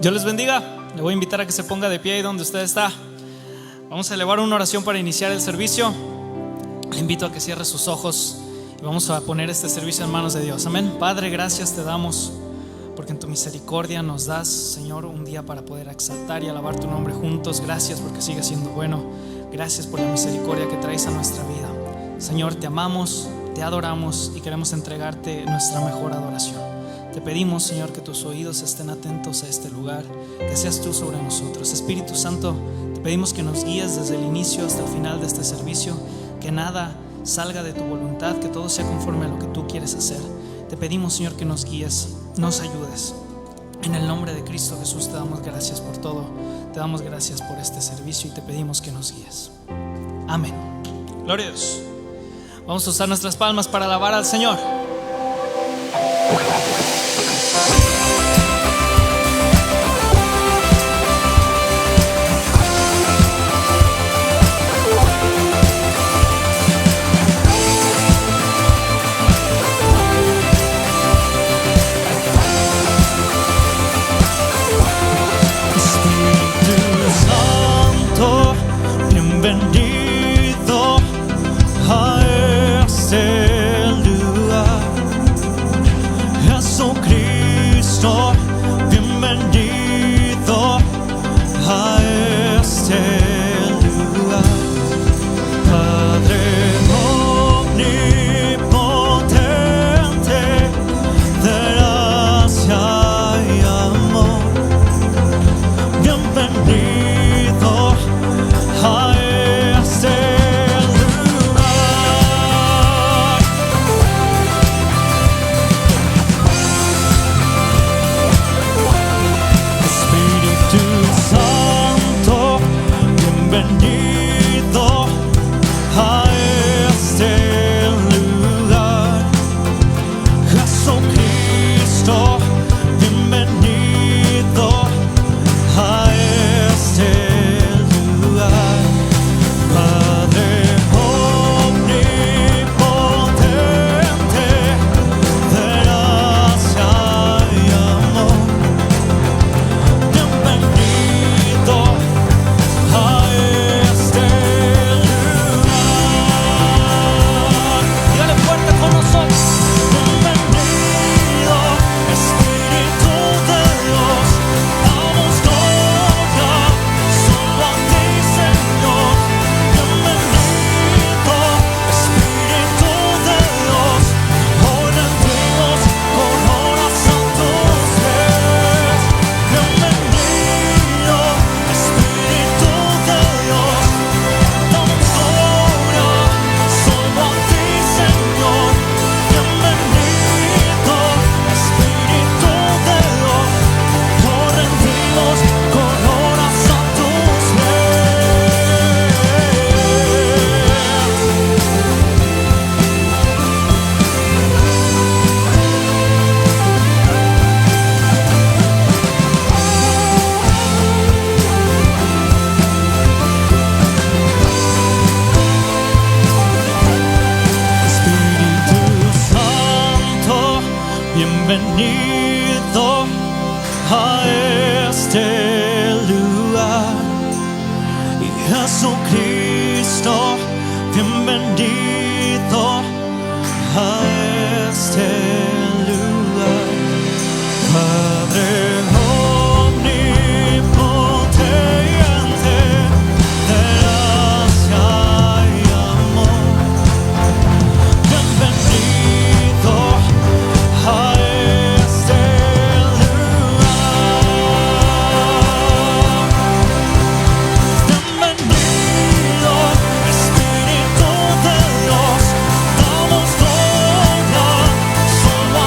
Dios les bendiga. Le voy a invitar a que se ponga de pie ahí donde usted está. Vamos a elevar una oración para iniciar el servicio. Le invito a que cierre sus ojos y vamos a poner este servicio en manos de Dios. Amén. Padre, gracias te damos porque en tu misericordia nos das, Señor, un día para poder exaltar y alabar tu nombre juntos. Gracias porque sigues siendo bueno. Gracias por la misericordia que traes a nuestra vida. Señor, te amamos, te adoramos y queremos entregarte nuestra mejor adoración. Te pedimos, Señor, que tus oídos estén atentos a este lugar, que seas tú sobre nosotros. Espíritu Santo, te pedimos que nos guíes desde el inicio hasta el final de este servicio, que nada salga de tu voluntad, que todo sea conforme a lo que tú quieres hacer. Te pedimos, Señor, que nos guíes, nos ayudes. En el nombre de Cristo Jesús te damos gracias por todo. Te damos gracias por este servicio y te pedimos que nos guíes. Amén. Gloria a Dios. Vamos a usar nuestras palmas para alabar al Señor. Bienvenido a este lugar, Jesucristo, bienvenido a este lugar. Padre omnipotente, de gracia y amor, bienvenido a este lugar. Espíritu Santo, bienvenido a este lugar. Jesucristo, bienvenido a este lugar. Padre omnipotente, de gracia y amor, bienvenido a este lugar. Dígale fuerte con nosotros. Bienvenido, Espíritu de Dios, damos gloria solo a ti, Señor. Bienvenido, Espíritu de Dios, hoy rendimos con horas a tus pies. Bienvenido, Espíritu de Dios, damos gloria solo a ti, Señor. Bienvenido, Espíritu de Dios, hoy rendimos con horas a tus Espíritu Santo, bienvenido a este lugar. Y Jesucristo, bienvenido a este lugar. Padre omnipotente, de gracia y amor, bienvenido a este lugar. Bienvenido, Espíritu de Dios, damos gloria solo a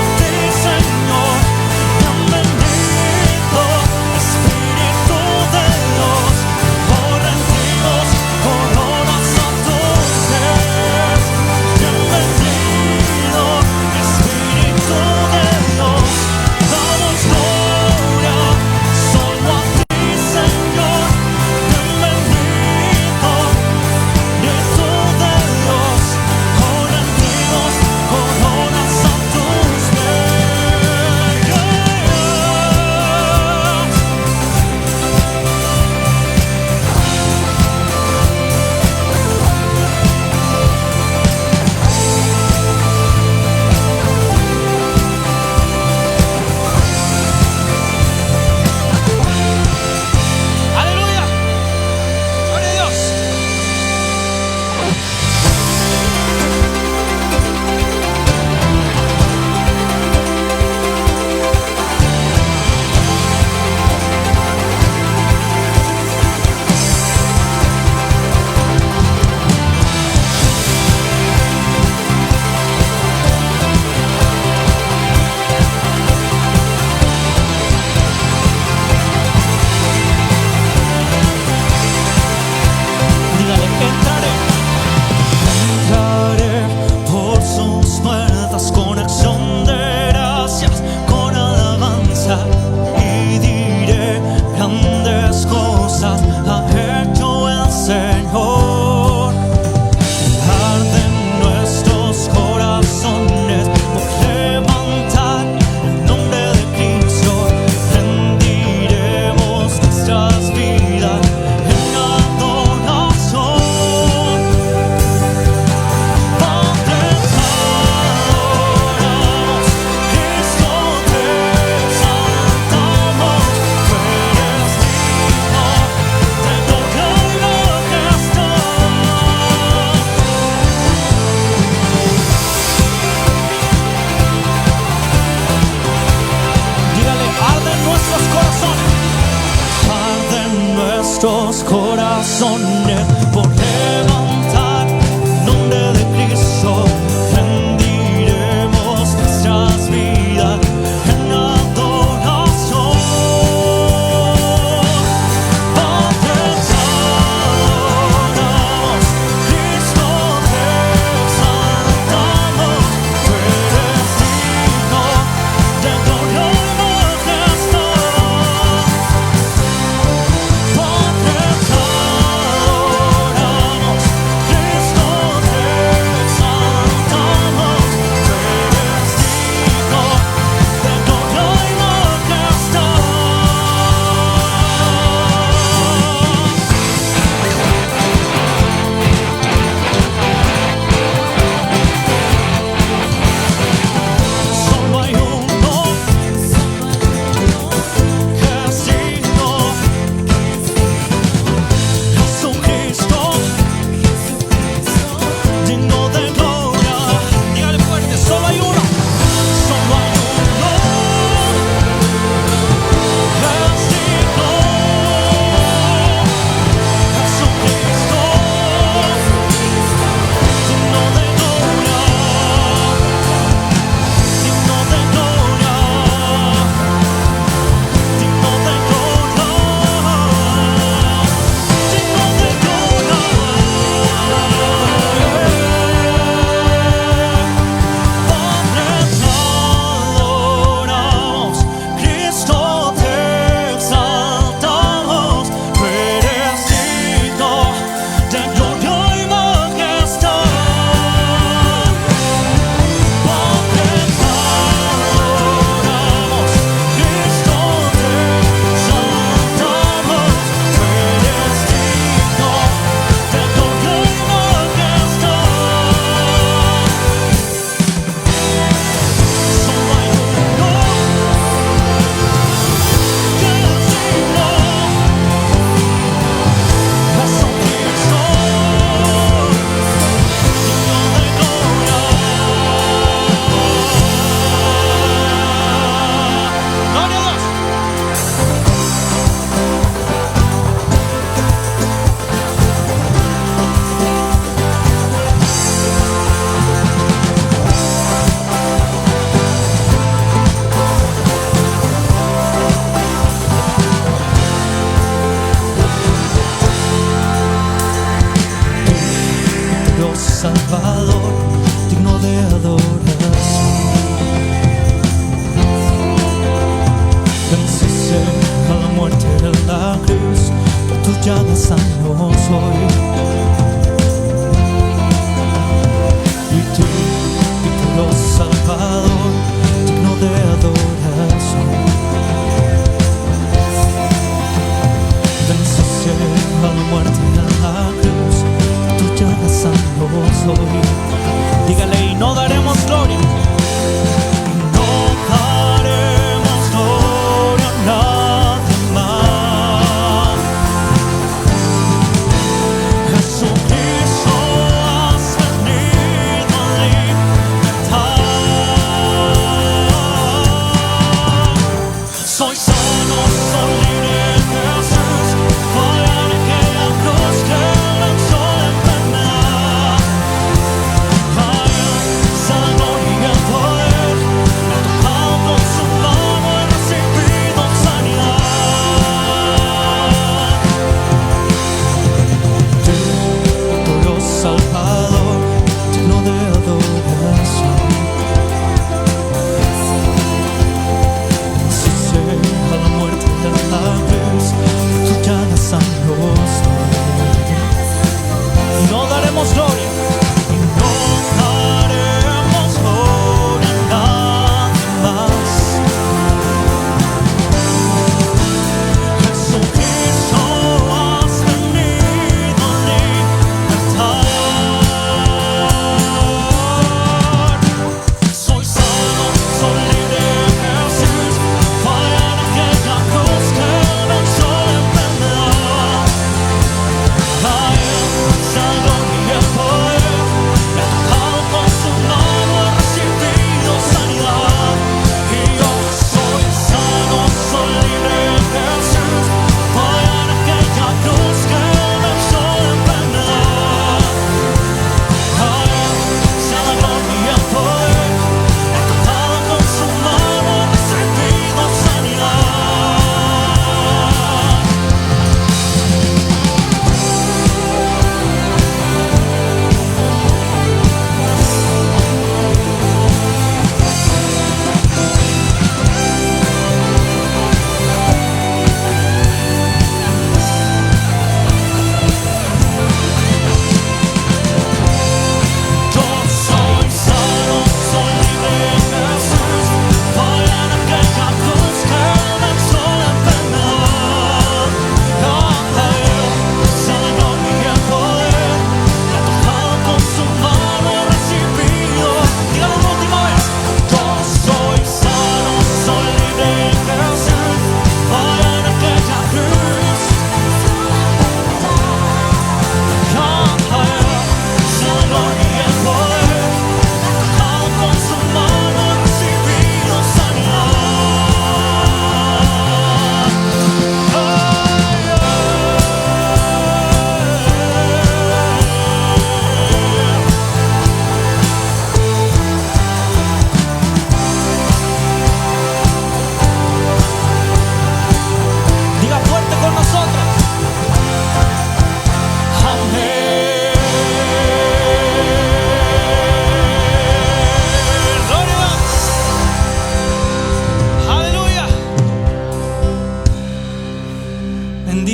nuestros corazones por levantar el nombre de Cristo. Rendiremos nuestras vidas en adoración. Padre, te adoramos, Cristo, te exaltamos. Tú eres digno de gloria y majestad. Padre, te adoramos,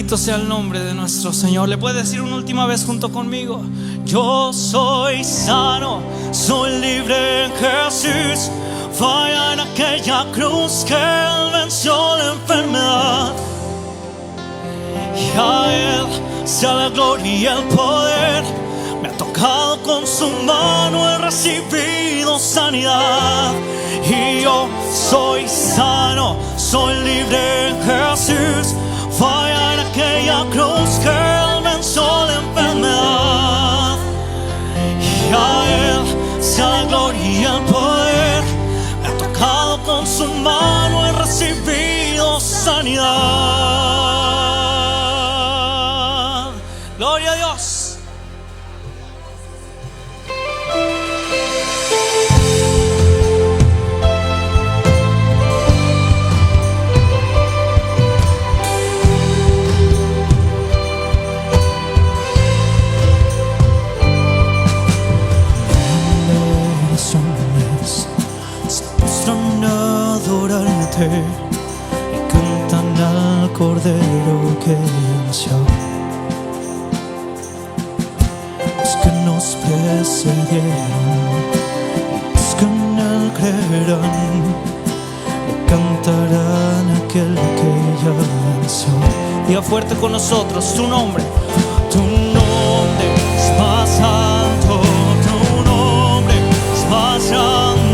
Bendito sea el nombre de nuestro Señor. ¿Le puede decir una última vez junto conmigo? Yo soy sano, soy libre en Jesús. Falla en aquella cruz que Él venció la enfermedad. Y a Él sea la gloria y el poder. Me ha tocado con su mano, he recibido sanidad. Y yo soy sano, soy libre en Jesús. Falla en aquella cruz que Él venció la enfermedad. Y a Él sea la gloria y el poder. Me ha tocado con su mano, he recibido sanidad. Gloria a Dios. Y cantan al Cordero que nació. Los que nos precedieron, los que en Él creerán, le cantarán a aquel que ya venció. Diga fuerte con nosotros tu nombre. Tu nombre es más alto, tu nombre es más grande.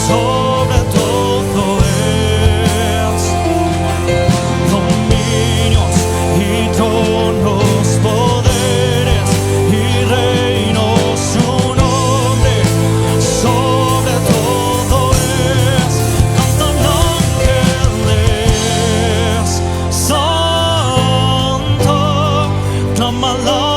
Sobre todo es dominios y tronos, poderes y reinos. Su nombre sobre todo es. Cantan ángeles, santo, clama la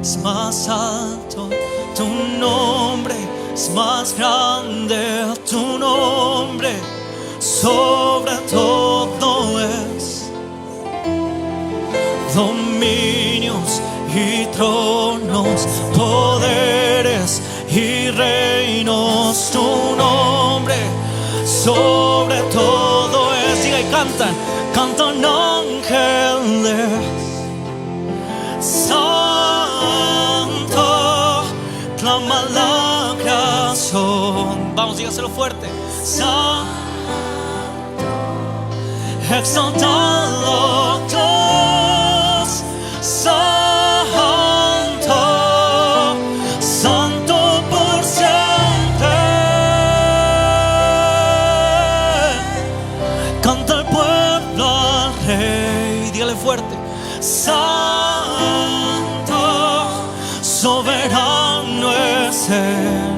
es más alto, tu nombre es más grande, tu nombre sobre todo es. Dominios y tronos, poderes y reinos, tu nombre sobre todo es. Diga y cantan ángeles. Santo, clama la creación. Vamos, dígaselo fuerte. Santo, exaltado Dios. Santo, santo por siempre. Canta el pueblo al Rey. Dígale fuerte. Santo, soberano es Él.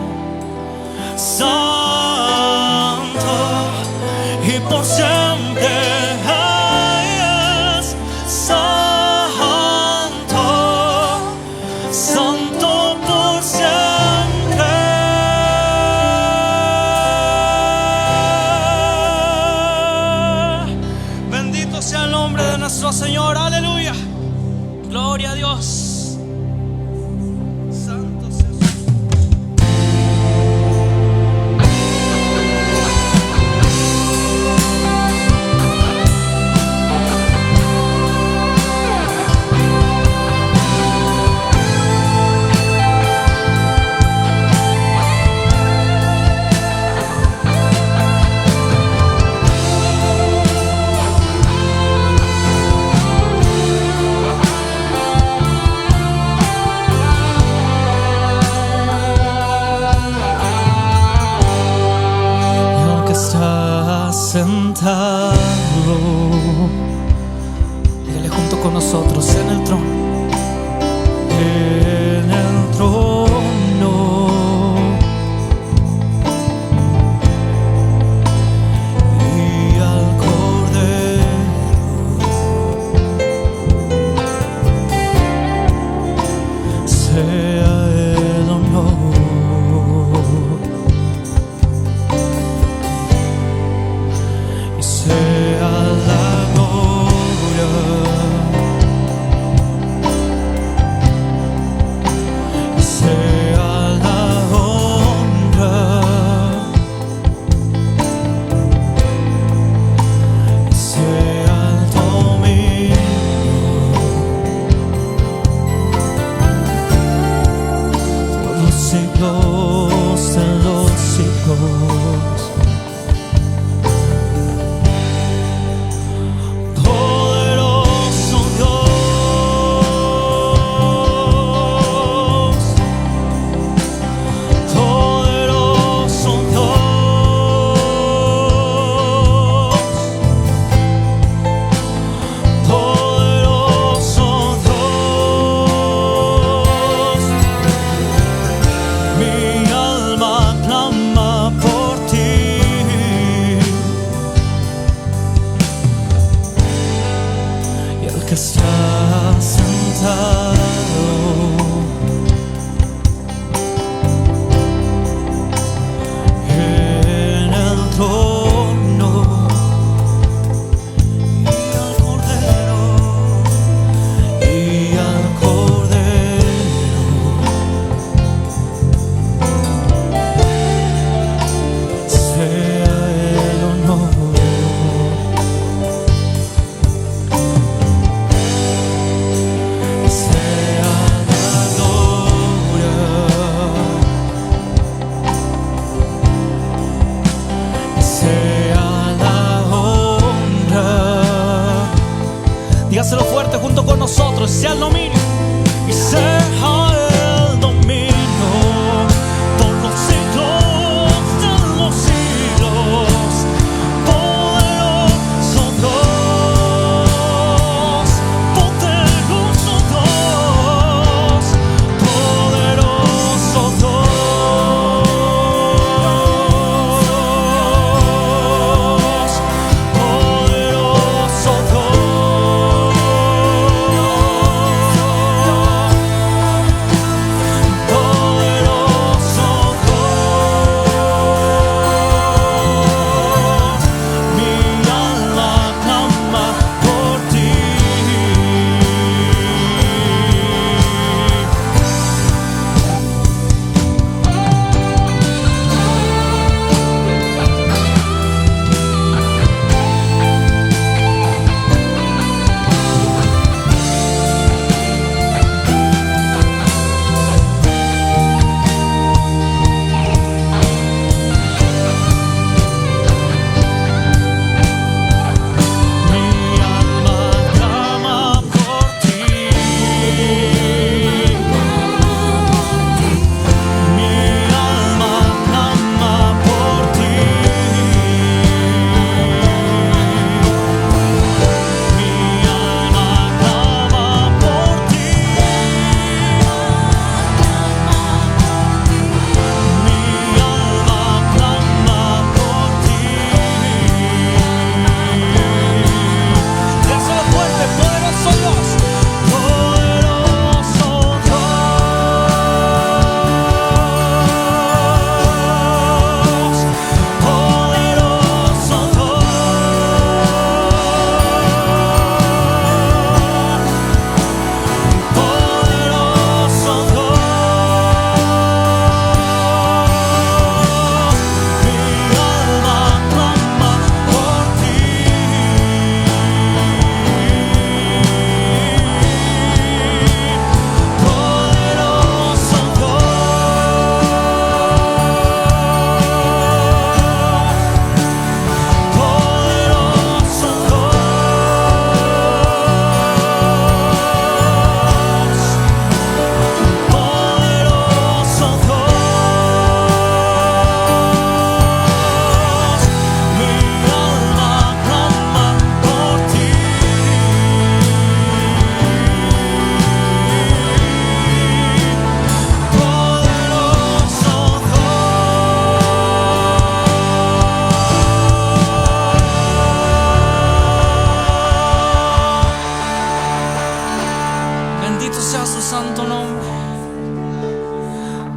Santo, y por siempre es. Santo, santo por siempre. Bendito sea el nombre de nuestro Señor. Aleluya. Gloria a Dios. Santo sea su sentado, dígale junto con nosotros en el trono, en el trono, y al Cordero sea el honor. Sea la gloria, sea la honra, sea el dominio, por los siglos de los siglos. Mi alma clama por ti.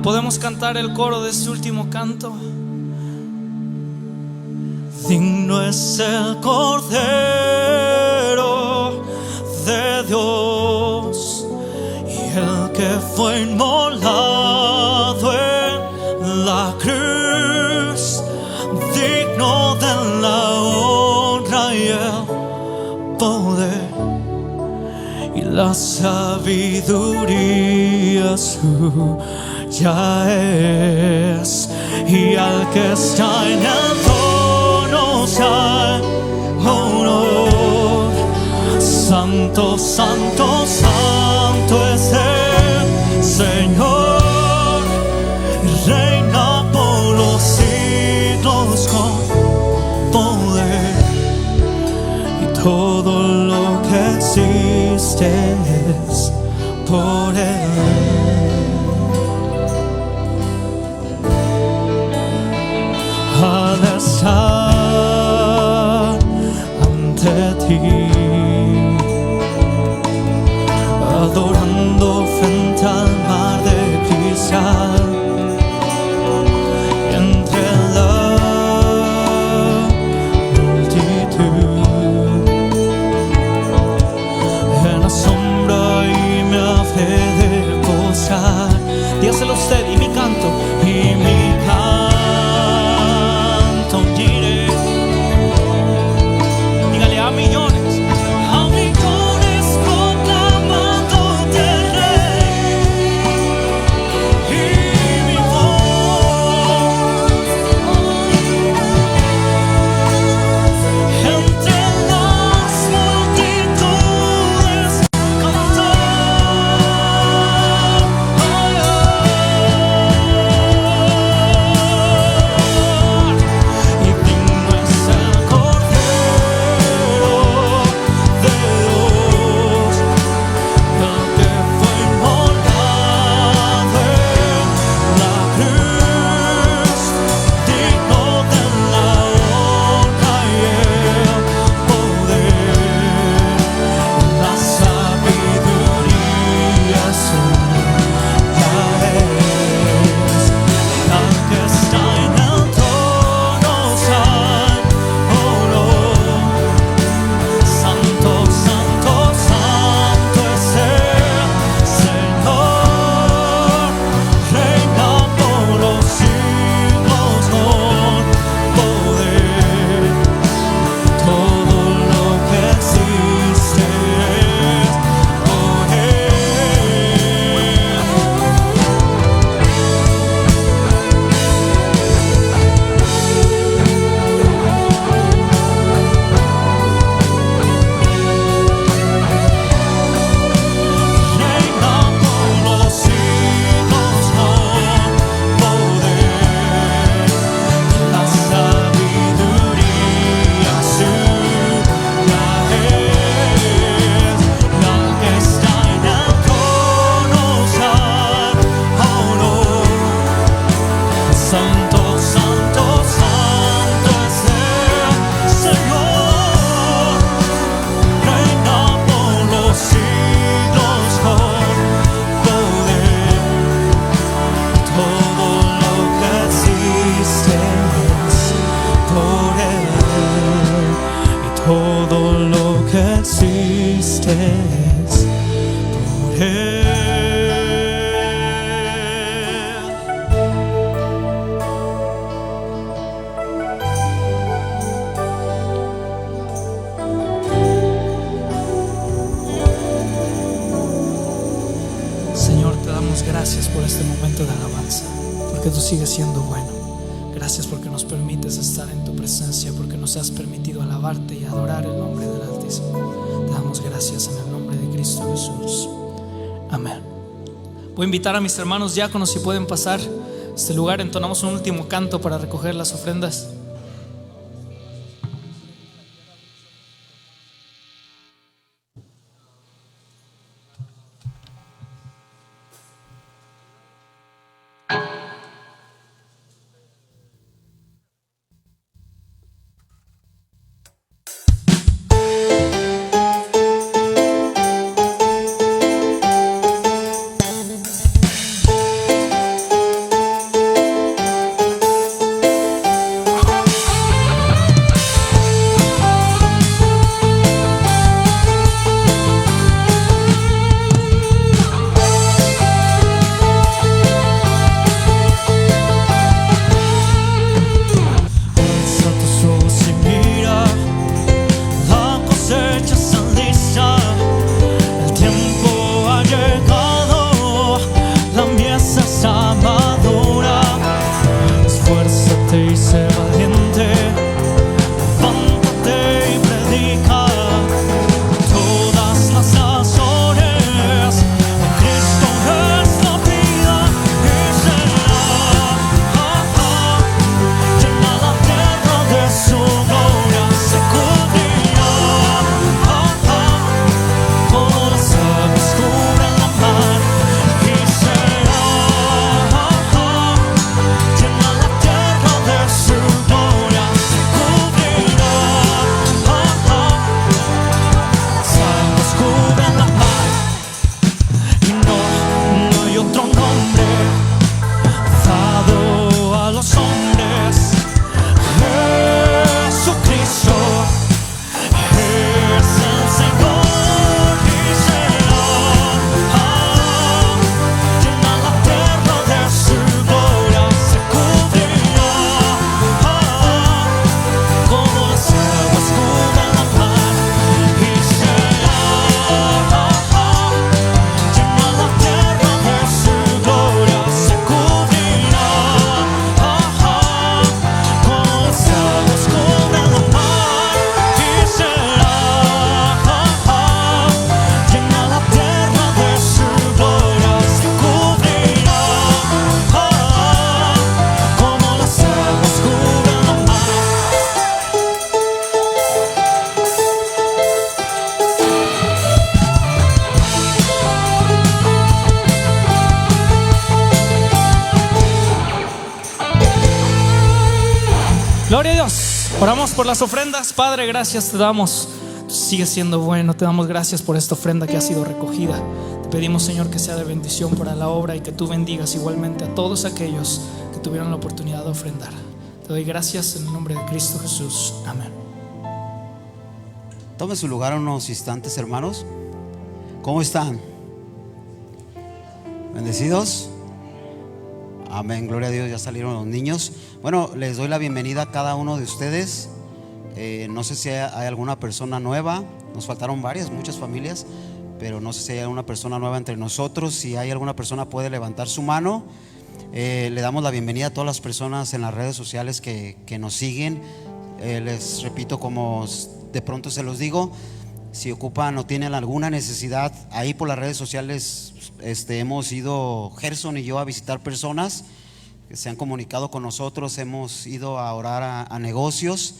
Podemos cantar el coro de este último canto. Digno es el Cordero de Dios y el que fue inmolado en la cruz, digno de la honra y el poder y la sabiduría suya es, y al que está en el trono sea honor. Santo, santo, santo es el Señor, reina por los siglos con poder, y todo lo que existe es por Él. Al estar ante ti, adorando frente al mar de cristal, entre la multitud, en la sombra y me hace de posar. Dígaselo usted, y mi canto, y mi canto diré. Dígale a millones proclamándote Rey, y mi voz entre las multitudes cantar. Y digno es el Cordero de Dios, el que fue inmolado en la cruz, digno de la honra y el poder, la sabiduría suya es, al que está en el trono sea honor. Santo, santo, santo es el Señor, reina por los siglos con poder, todo lo que existe es por Él. Reina por los siglos con poder, la sabiduría suya es, y al que está en el trono sea honor. Santo, santo, santo es el Señor, reina por los siglos con poder, todo lo que existe es por Él, y todo lo que existe es por Él. Señor, te damos gracias por este momento de alabanza, porque tú sigues siendo bueno. Gracias porque nos permites estar en tu presencia, porque nos has permitido alabarte y adorar el nombre del Altísimo. Te damos gracias en el nombre de Cristo Jesús. Amén. Voy a invitar a mis hermanos diáconos si pueden pasar a este lugar. Entonamos un último canto para recoger las ofrendas. Gloria a Dios. Oramos por las ofrendas. Padre, gracias te damos. Tú sigues siendo bueno. Te damos gracias por esta ofrenda que ha sido recogida. Te pedimos, Señor, que sea de bendición para la obra y que tú bendigas igualmente a todos aquellos que tuvieron la oportunidad de ofrendar. Te doy gracias en el nombre de Cristo Jesús. Amén. Tome su lugar unos instantes, hermanos. ¿Cómo están? ¿Bendecidos? Amén, gloria a Dios, ya salieron los niños. Bueno, les doy la bienvenida a cada uno de ustedes. No sé si hay alguna persona nueva. Nos faltaron muchas familias, pero no sé si hay alguna persona nueva entre nosotros. Si hay alguna persona, puede levantar su mano. Le damos la bienvenida a todas las personas en las redes sociales que nos siguen. Les repito, como de pronto se los digo, si ocupan o tienen alguna necesidad, ahí por las redes sociales hemos ido, Gerson y yo, a visitar personas que se han comunicado con nosotros. Hemos ido a orar a negocios.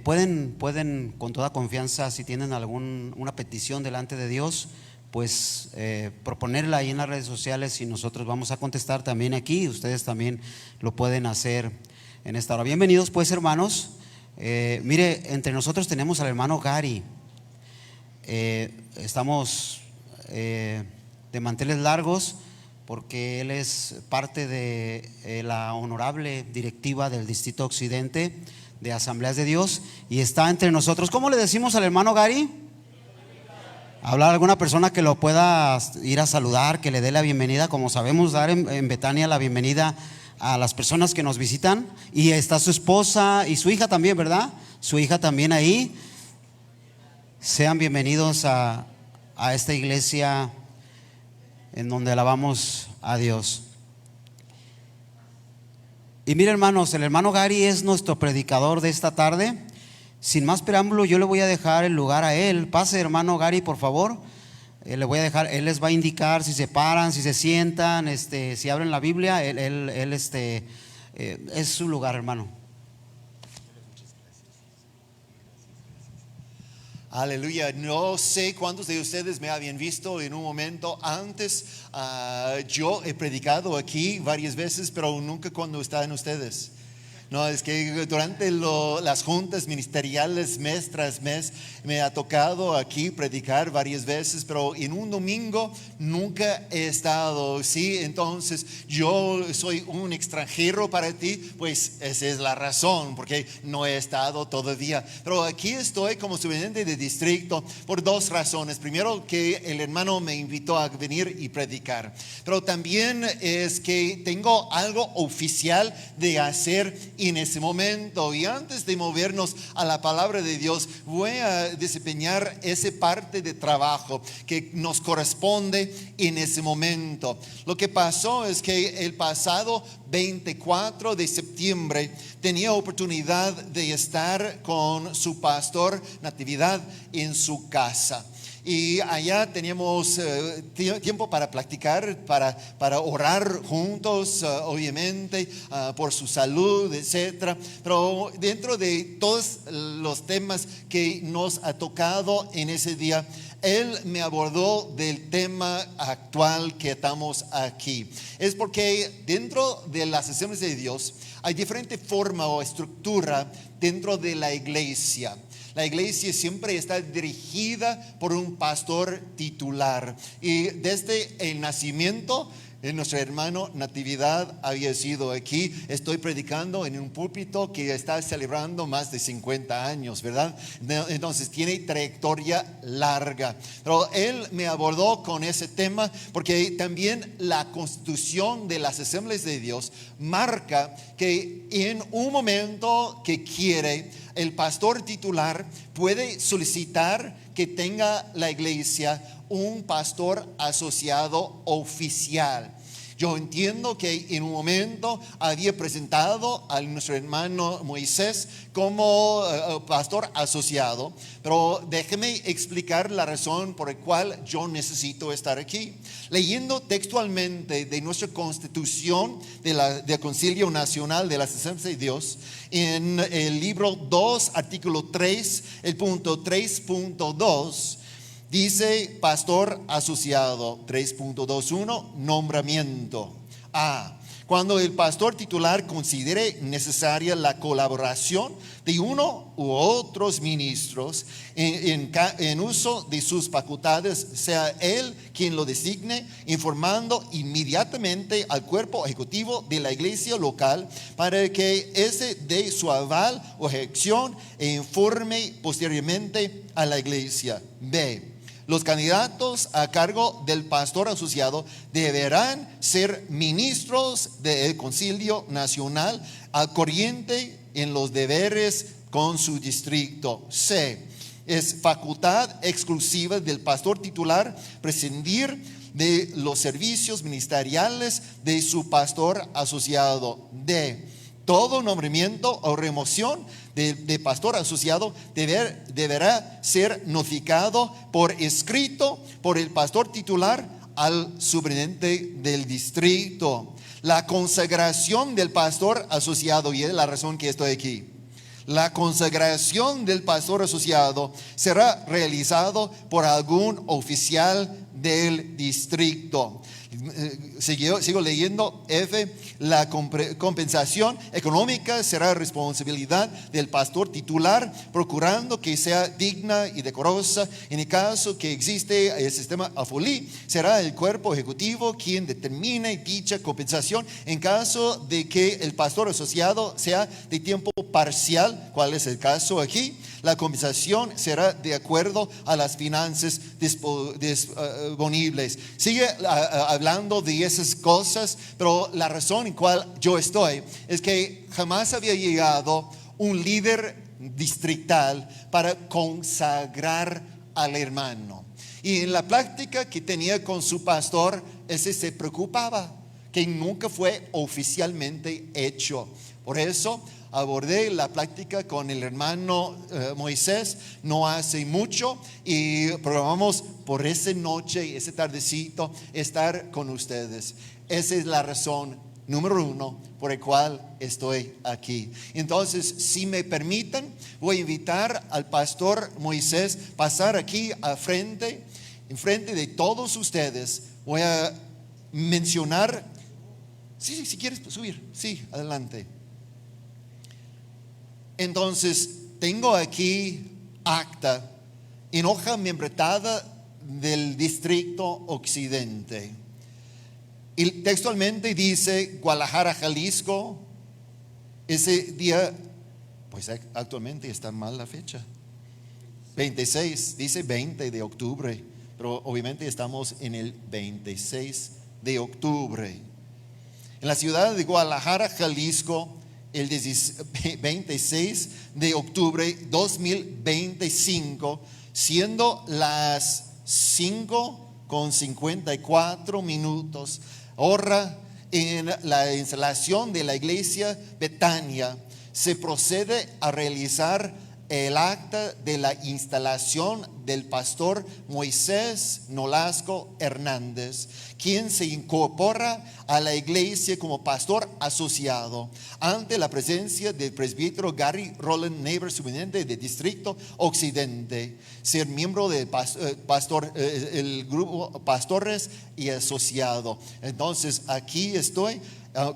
Pueden con toda confianza, si tienen una petición delante de Dios, pues proponerla ahí en las redes sociales y nosotros vamos a contestar también aquí. Ustedes también lo pueden hacer en esta hora. Bienvenidos pues, hermanos. Mire, entre nosotros tenemos al hermano Gary. Estamos de manteles largos porque él es parte de la honorable directiva del Distrito Occidente de Asambleas de Dios y está entre nosotros. ¿Cómo le decimos al hermano Gary? ¿Hablar alguna persona que lo pueda ir a saludar, que le dé la bienvenida? Como sabemos dar en Betania la bienvenida a las personas que nos visitan. Y está su esposa y su hija también, ¿verdad? Su hija también ahí. Sean bienvenidos a esta iglesia en donde alabamos a Dios. Y mire, hermanos, el hermano Gary es nuestro predicador de esta tarde. Sin más preámbulo, yo le voy a dejar el lugar a él. Pase, hermano Gary, por favor. Le voy a dejar, él les va a indicar si se paran, si se sientan, si abren la Biblia. Él es su lugar, hermano. Aleluya. No sé cuántos de ustedes me habían visto en un momento antes. Yo he predicado aquí varias veces, pero nunca cuando estaban ustedes. No, es que durante las juntas ministeriales mes tras mes me ha tocado aquí predicar varias veces, pero en un domingo nunca he estado, ¿sí? Entonces yo soy un extranjero para ti, pues esa es la razón, porque no he estado todavía. Pero aquí estoy como subintendente de distrito por dos razones. Primero, que el hermano me invitó a venir y predicar, pero también es que tengo algo oficial de hacer en ese momento. Y antes de movernos a la palabra de Dios, voy a desempeñar esa parte de trabajo que nos corresponde en ese momento. Lo que pasó es que el pasado 24 de septiembre tenía oportunidad de estar con su pastor Natividad en su casa. Y allá teníamos tiempo para platicar, para orar juntos, obviamente, por su salud, etcétera. Pero dentro de todos los temas que nos ha tocado en ese día, él me abordó del tema actual que estamos aquí. Es porque dentro de las Asambleas de Dios hay diferente forma o estructura dentro de la iglesia. La iglesia siempre está dirigida por un pastor titular. Y desde el nacimiento de nuestro hermano Natividad había sido aquí. Estoy predicando en un púlpito que está celebrando más de 50 años, ¿verdad? Entonces tiene trayectoria larga. Pero él me abordó con ese tema porque también la constitución de las Asambleas de Dios marca que en un momento que quiere, el pastor titular puede solicitar que tenga la iglesia un pastor asociado oficial. Yo entiendo que en un momento había presentado a nuestro hermano Moisés como pastor asociado, pero déjeme explicar la razón por la cual yo necesito estar aquí. Leyendo textualmente de nuestra constitución del Concilio Nacional de las Asambleas de Dios, en el libro 2, artículo 3, el punto 3.2, dice pastor asociado. 3.21, nombramiento. A. Cuando el pastor titular considere necesaria la colaboración de uno u otros ministros en uso de sus facultades, sea él quien lo designe, informando inmediatamente al cuerpo ejecutivo de la iglesia local para que ese dé su aval o objeción e informe posteriormente a la iglesia. B. Los candidatos a cargo del pastor asociado deberán ser ministros del Concilio Nacional al corriente en los deberes con su distrito. C. Es facultad exclusiva del pastor titular prescindir de los servicios ministeriales de su pastor asociado. D. Todo nombramiento o remoción de pastor asociado deberá ser notificado por escrito por el pastor titular al superintendente del distrito. La consagración del pastor asociado, y es la razón que estoy aquí. La consagración del pastor asociado será realizado por algún oficial del distrito. Sigo leyendo. F. La compensación económica será responsabilidad del pastor titular, procurando que sea digna y decorosa. En el caso que existe el sistema AFOLI, será el cuerpo ejecutivo quien determine dicha compensación. En caso de que el pastor asociado sea de tiempo parcial, ¿cuál es el caso aquí? La compensación será de acuerdo a las finanzas disponibles. Sigue hablando de esas cosas, pero la razón en cual yo estoy es que jamás había llegado un líder distrital para consagrar al hermano. Y en la plática que tenía con su pastor, ese se preocupaba que nunca fue oficialmente hecho. Por eso abordé la plática con el hermano Moisés no hace mucho y programamos por esa noche, ese tardecito, estar con ustedes. Esa es la razón número 1 por el cual estoy aquí. Entonces, si me permiten, voy a invitar al pastor Moisés a pasar aquí en frente de todos ustedes. Voy a mencionar, si quieres subir, sí, adelante. Entonces, tengo aquí acta en hoja membretada del Distrito Occidente. Y textualmente dice Guadalajara, Jalisco. Ese día, pues actualmente está mal la fecha. 26, dice 20 de octubre, pero obviamente estamos en el 26 de octubre. En la ciudad de Guadalajara, Jalisco, el 26 de octubre 2025, siendo las 5:54, hora en la instalación de la iglesia Betania, se procede a realizar el acta de la instalación del pastor Moisés Nolasco Hernández, quien se incorpora a la iglesia como pastor asociado ante la presencia del presbítero Gary Roland Neighbor, superintendente del Distrito Occidente, ser miembro del el grupo Pastores y Asociado. Entonces aquí estoy.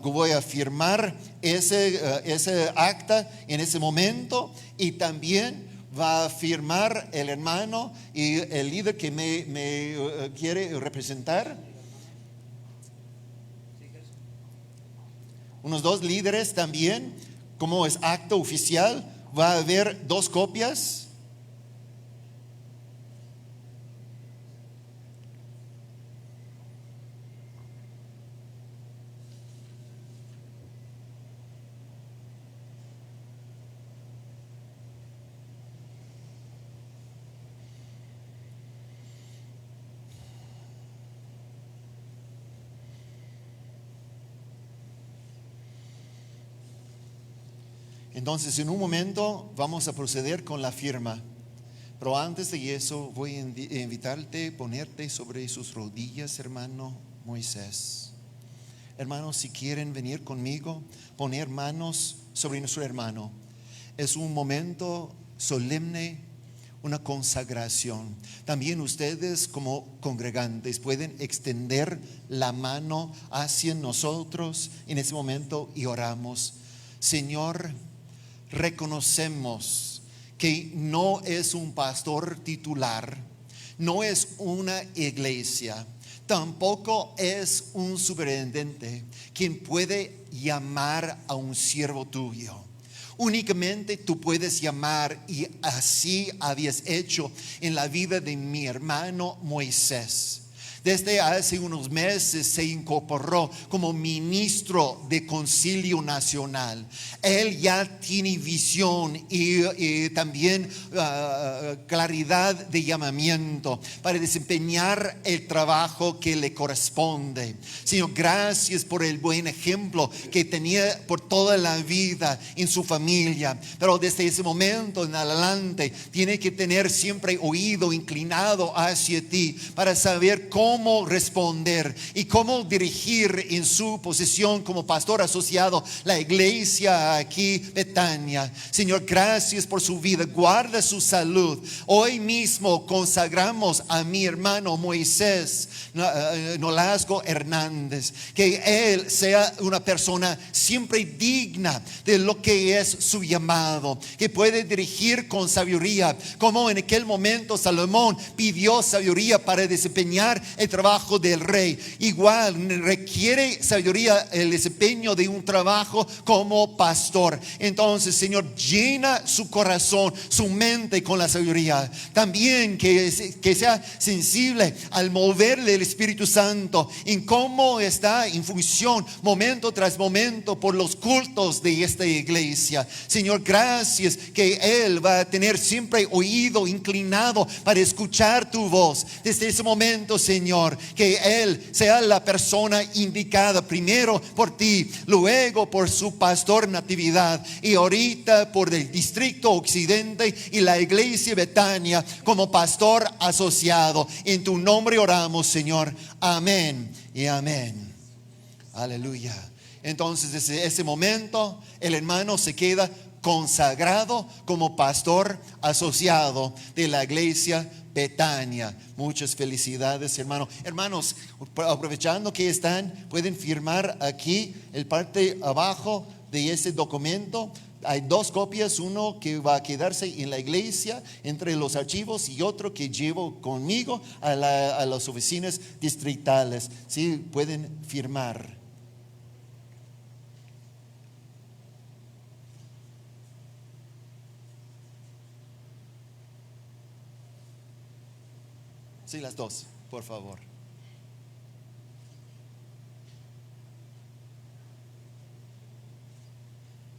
Voy a firmar ese acta en ese momento, y también va a firmar el hermano y el líder que me quiere representar. Unos 2 líderes también, como es acta oficial, va a haber 2 copias. Entonces, en un momento vamos a proceder con la firma. Pero antes de eso, voy a invitarte a ponerte sobre sus rodillas, hermano Moisés. Hermanos, si quieren venir conmigo, poner manos sobre nuestro hermano. Es un momento solemne, una consagración. También ustedes como congregantes pueden extender la mano hacia nosotros en ese momento y oramos. Señor, reconocemos que no es un pastor titular, no es una iglesia, tampoco es un superintendente quien puede llamar a un siervo tuyo. Únicamente tú puedes llamar, y así habías hecho en la vida de mi hermano Moisés. Desde hace unos meses se incorporó como ministro de Concilio Nacional. Él ya tiene visión y también claridad de llamamiento para desempeñar el trabajo que le corresponde. Señor, gracias por el buen ejemplo que tenía por toda la vida en su familia. Pero desde ese momento en adelante tiene que tener siempre oído inclinado hacia ti para saber cómo responder y cómo dirigir en su posición como pastor asociado la iglesia aquí Betania. Señor, gracias por su vida, guarda su salud. Hoy mismo consagramos a mi hermano Moisés Nolasco Hernández, que él sea una persona siempre digna de lo que es su llamado, que puede dirigir con sabiduría, como en aquel momento Salomón pidió sabiduría para desempeñar el trabajo del rey. Igual requiere sabiduría el desempeño de un trabajo como pastor. Entonces, Señor, llena su corazón, su mente con la sabiduría. También que sea sensible al mover del Espíritu Santo en cómo está en función momento tras momento por los cultos de esta iglesia. Señor, gracias que él va a tener siempre oído inclinado para escuchar tu voz. Desde ese momento, Señor, que él sea la persona indicada primero por ti, luego por su pastor Natividad y ahorita por el distrito occidente y la iglesia Betania como pastor asociado. En tu nombre oramos, Señor. Amén y amén. Aleluya. Entonces desde ese momento el hermano se queda consagrado como pastor asociado de la iglesia Betania. Muchas felicidades, hermano. Hermanos, aprovechando que están, pueden firmar aquí el parte abajo de ese documento. Hay dos copias, uno que va a quedarse en la iglesia entre los archivos y otro que llevo conmigo a las oficinas distritales. Sí, pueden firmar. Sí, las dos, por favor.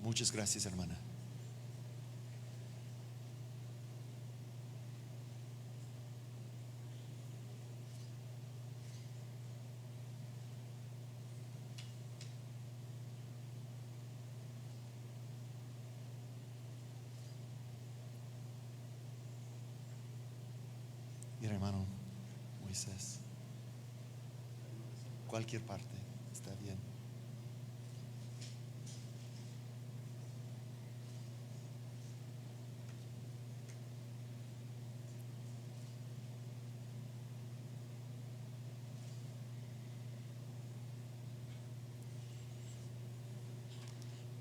Muchas gracias, hermana. Mira, hermano Moisés, cualquier parte está bien.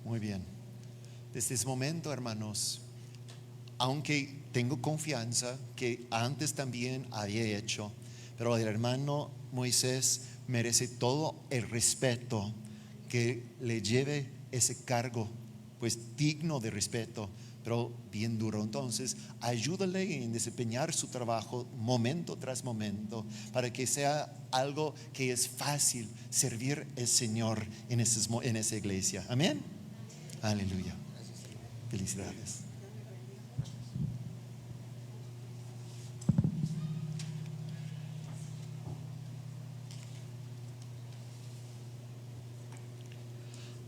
Muy bien. Desde ese momento, hermanos, aunque tengo confianza que antes también había hecho, pero el hermano Moisés merece todo el respeto que le lleve ese cargo, pues digno de respeto, pero bien duro. Entonces, ayúdale en desempeñar su trabajo momento tras momento para que sea algo que es fácil servir al Señor en esa iglesia. Amén. Aleluya. Felicidades.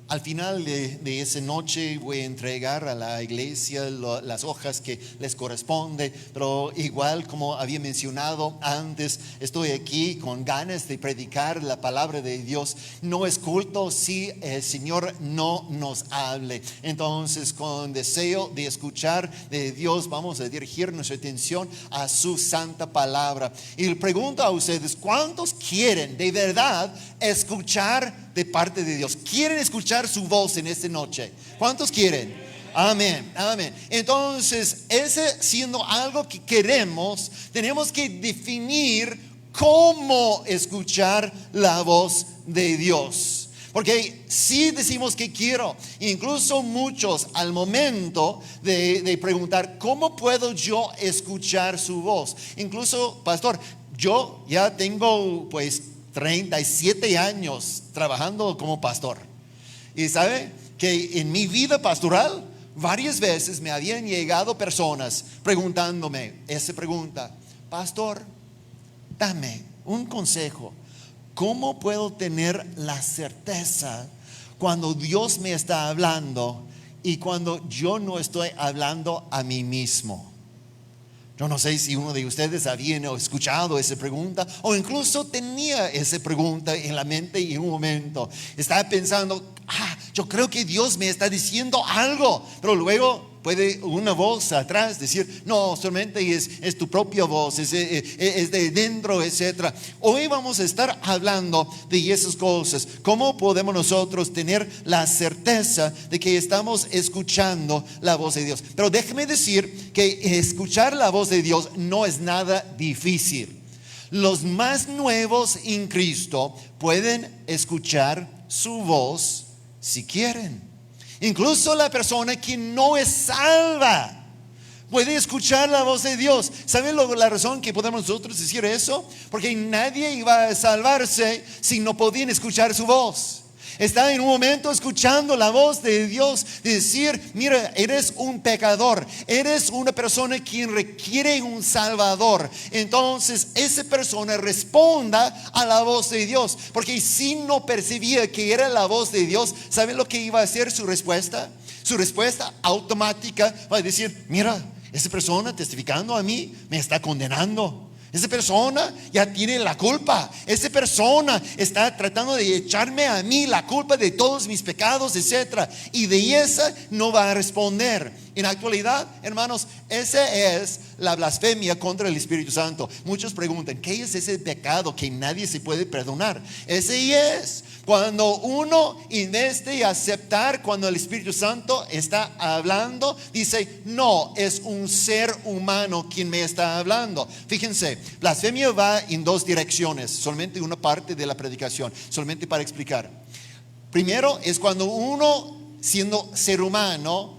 Al final de esa noche voy a entregar a la iglesia las hojas que les corresponde, pero igual como había mencionado antes, estoy aquí con ganas de predicar la palabra de Dios. No es culto si el Señor no nos hable. Entonces, con deseo de escuchar de Dios, vamos a dirigir nuestra atención a su santa palabra. Y le pregunto a ustedes, ¿cuántos quieren de verdad escuchar de parte de Dios? ¿Quieren escuchar su voz en esta noche? ¿Cuántos quieren? Amén, amén. Entonces, ese siendo algo que queremos, tenemos que definir cómo escuchar la voz de Dios. Porque si decimos que quiero, incluso muchos al momento de preguntar, ¿cómo puedo yo escuchar su voz? Incluso, pastor, yo ya tengo pues 37 años trabajando como pastor. Y sabe que en mi vida pastoral varias veces me habían llegado personas preguntándome esa pregunta: pastor, dame un consejo. ¿Cómo puedo tener la certeza cuando Dios me está hablando y cuando yo no estoy hablando a mí mismo? Yo no sé si uno de ustedes había escuchado esa pregunta o incluso tenía esa pregunta en la mente y en un momento estaba pensando, yo creo que Dios me está diciendo algo, pero luego puede una voz atrás decir, no, solamente es tu propia voz, es de dentro, etc. Hoy vamos a estar hablando de esas cosas. ¿Cómo podemos nosotros tener la certeza de que estamos escuchando la voz de Dios? Pero déjeme decir que escuchar la voz de Dios no es nada difícil. Los más nuevos en Cristo pueden escuchar su voz si quieren. Incluso la persona que no es salva puede escuchar la voz de Dios. ¿Saben la razón que podemos nosotros decir eso? Porque nadie iba a salvarse si no podían escuchar su voz. Está en un momento escuchando la voz de Dios, de decir, mira, eres un pecador, eres una persona quien requiere un salvador. Entonces esa persona responda a la voz de Dios, porque si no percibía que era la voz de Dios, ¿saben lo que iba a ser su respuesta? Su respuesta automática va a decir, mira, esa persona testificando a mí me está condenando. Esa persona ya tiene la culpa. Esa persona está tratando de echarme a mí la culpa de todos mis pecados, etc. Y de esa no va a responder. En la actualidad, hermanos, esa es la blasfemia contra el Espíritu Santo. Muchos preguntan, ¿qué es ese pecado que nadie se puede perdonar? Ese es cuando uno, en vez de aceptar cuando el Espíritu Santo está hablando, dice, no, es un ser humano quien me está hablando. Fíjense, blasfemia va en dos direcciones, solamente una parte de la predicación, solamente para explicar. Primero es cuando uno, siendo ser humano,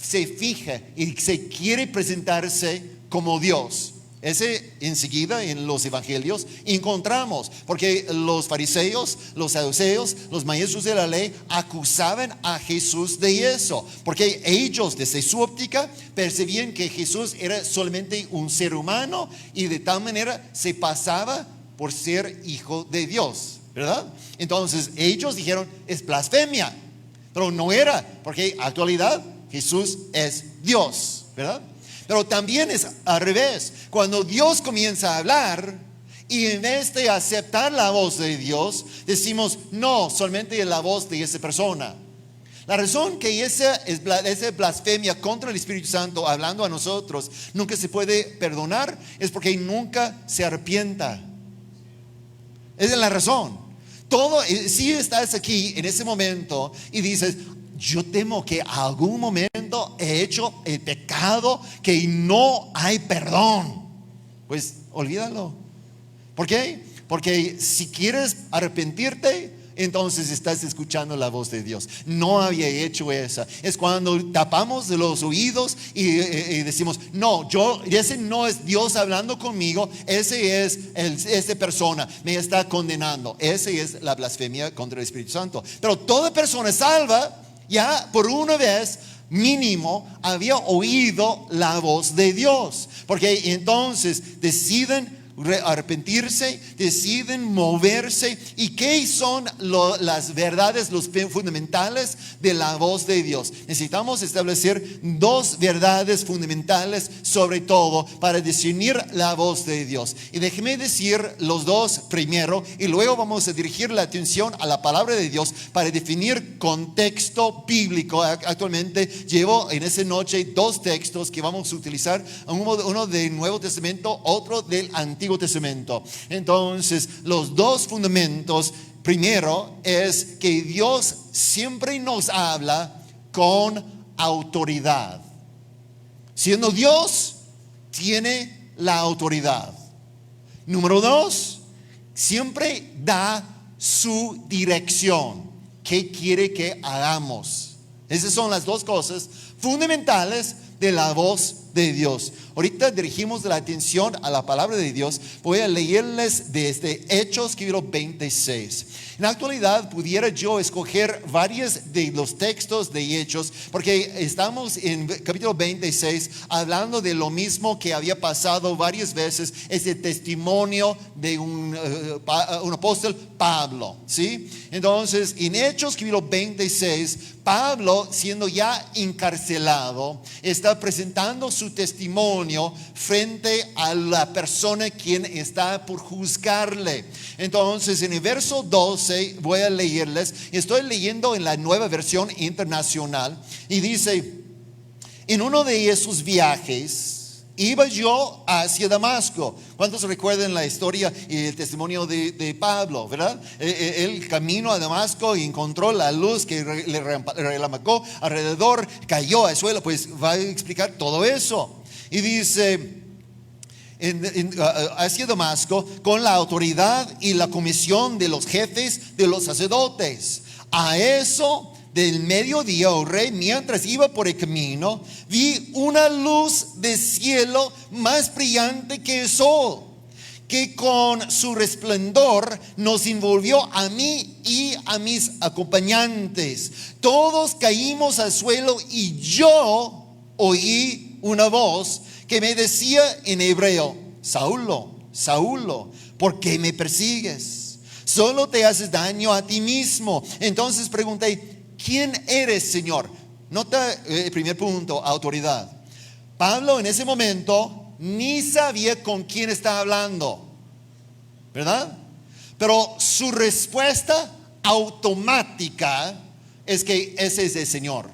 se fija y se quiere presentarse como Dios. Ese enseguida en los evangelios encontramos, porque los fariseos, los saduceos, los maestros de la ley acusaban a Jesús de eso, porque ellos desde su óptica percibían que Jesús era solamente un ser humano y de tal manera se pasaba por ser hijo de Dios, ¿verdad? Entonces ellos dijeron, es blasfemia, pero no era, porque en actualidad Jesús es Dios, ¿verdad? Pero también es al revés. Cuando Dios comienza a hablar y en vez de aceptar la voz de Dios, decimos, no, solamente la voz de esa persona. La razón que esa blasfemia contra el Espíritu Santo hablando a nosotros nunca se puede perdonar es porque nunca se arrepienta. Esa es la razón. Si estás aquí en ese momento y dices, yo temo que algún momento he hecho el pecado que no hay perdón, pues olvídalo. ¿Por qué? Porque si quieres arrepentirte, entonces estás escuchando la voz de Dios. No había hecho esa. Es cuando tapamos los oídos y decimos, no, ese no es Dios hablando conmigo, ese es esa persona me está condenando. Esa es la blasfemia contra el Espíritu Santo. Pero toda persona salva ya por una vez mínimo había oído la voz de Dios, porque entonces deciden arrepentirse, deciden moverse. ¿Y qué son las verdades, los fundamentales de la voz de Dios? Necesitamos establecer dos verdades fundamentales sobre todo para discernir la voz de Dios. Y déjeme decir los dos primero y luego vamos a dirigir la atención a la palabra de Dios para definir contexto bíblico. Actualmente llevo en esa noche dos textos que vamos a utilizar, uno del Nuevo Testamento, otro del Antiguo Testamento. Entonces, los dos fundamentos, primero es que Dios siempre nos habla con autoridad. Siendo Dios, tiene la autoridad. Número dos, siempre da su dirección. ¿Qué quiere que hagamos? Esas son las dos cosas fundamentales de la voz de Dios. Ahorita dirigimos la atención a la palabra de Dios. Voy a leerles desde Hechos capítulo 26. En la actualidad pudiera yo escoger varios de los textos de Hechos, porque estamos en capítulo 26 hablando de lo mismo que había pasado varias veces, ese testimonio de un apóstol, Pablo, ¿sí? Entonces, en Hechos capítulo 26, Pablo, siendo ya encarcelado, está presentando su testimonio frente a la persona quien está por juzgarle. Entonces, en el verso 12 voy a leerles, estoy leyendo en la Nueva Versión Internacional, y dice: en uno de esos viajes iba yo hacia Damasco. ¿Cuántos recuerdan la historia y el testimonio de Pablo, verdad? El camino a Damasco y encontró la luz que le relampacó alrededor, cayó al suelo. Pues va a explicar todo eso. Y dice: hacia Damasco con la autoridad y la comisión de los jefes de los sacerdotes. A eso del mediodía, oh rey, mientras iba por el camino, vi una luz de cielo más brillante que el sol, que con su resplandor nos envolvió a mí y a mis acompañantes. Todos caímos al suelo y yo oí una voz que me decía en hebreo: Saulo, Saulo, ¿por qué me persigues? Solo te haces daño a ti mismo. Entonces pregunté: ¿quién eres, Señor? Nota el primer punto, autoridad. Pablo en ese momento ni sabía con quién estaba hablando, ¿verdad? Pero su respuesta automática es que ese es el Señor.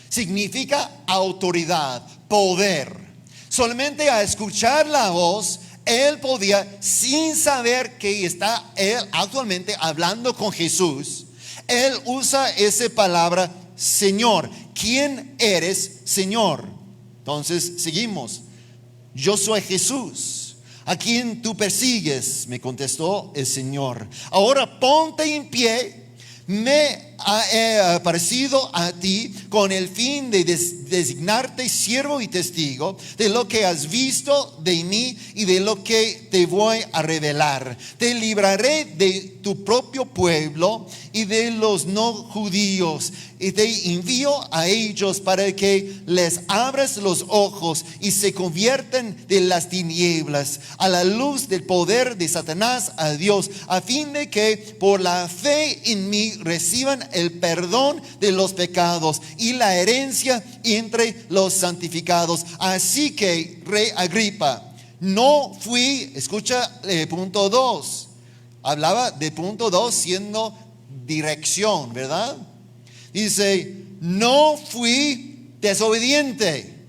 Significa autoridad, poder. Solamente a escuchar la voz, él podía, sin saber que está él actualmente hablando con Jesús, él usa esa palabra Señor. ¿Quién eres, Señor? Entonces seguimos. Yo soy Jesús, a quien tú persigues, me contestó el Señor. Ahora ponte en pie. Me he aparecido a ti con el fin de designarte siervo y testigo de lo que has visto de mí y de lo que te voy a revelar. Te libraré de tu propio pueblo y de los no judíos, y te envío a ellos para que les abras los ojos y se conviertan de las tinieblas a la luz del poder de Satanás a Dios, a fin de que por la fe en mí reciban el perdón de los pecados y la herencia entre los santificados. Así que, Rey Agripa, no fui, escucha punto 2, hablaba de punto 2 siendo dirección, ¿verdad? Dice: no fui desobediente.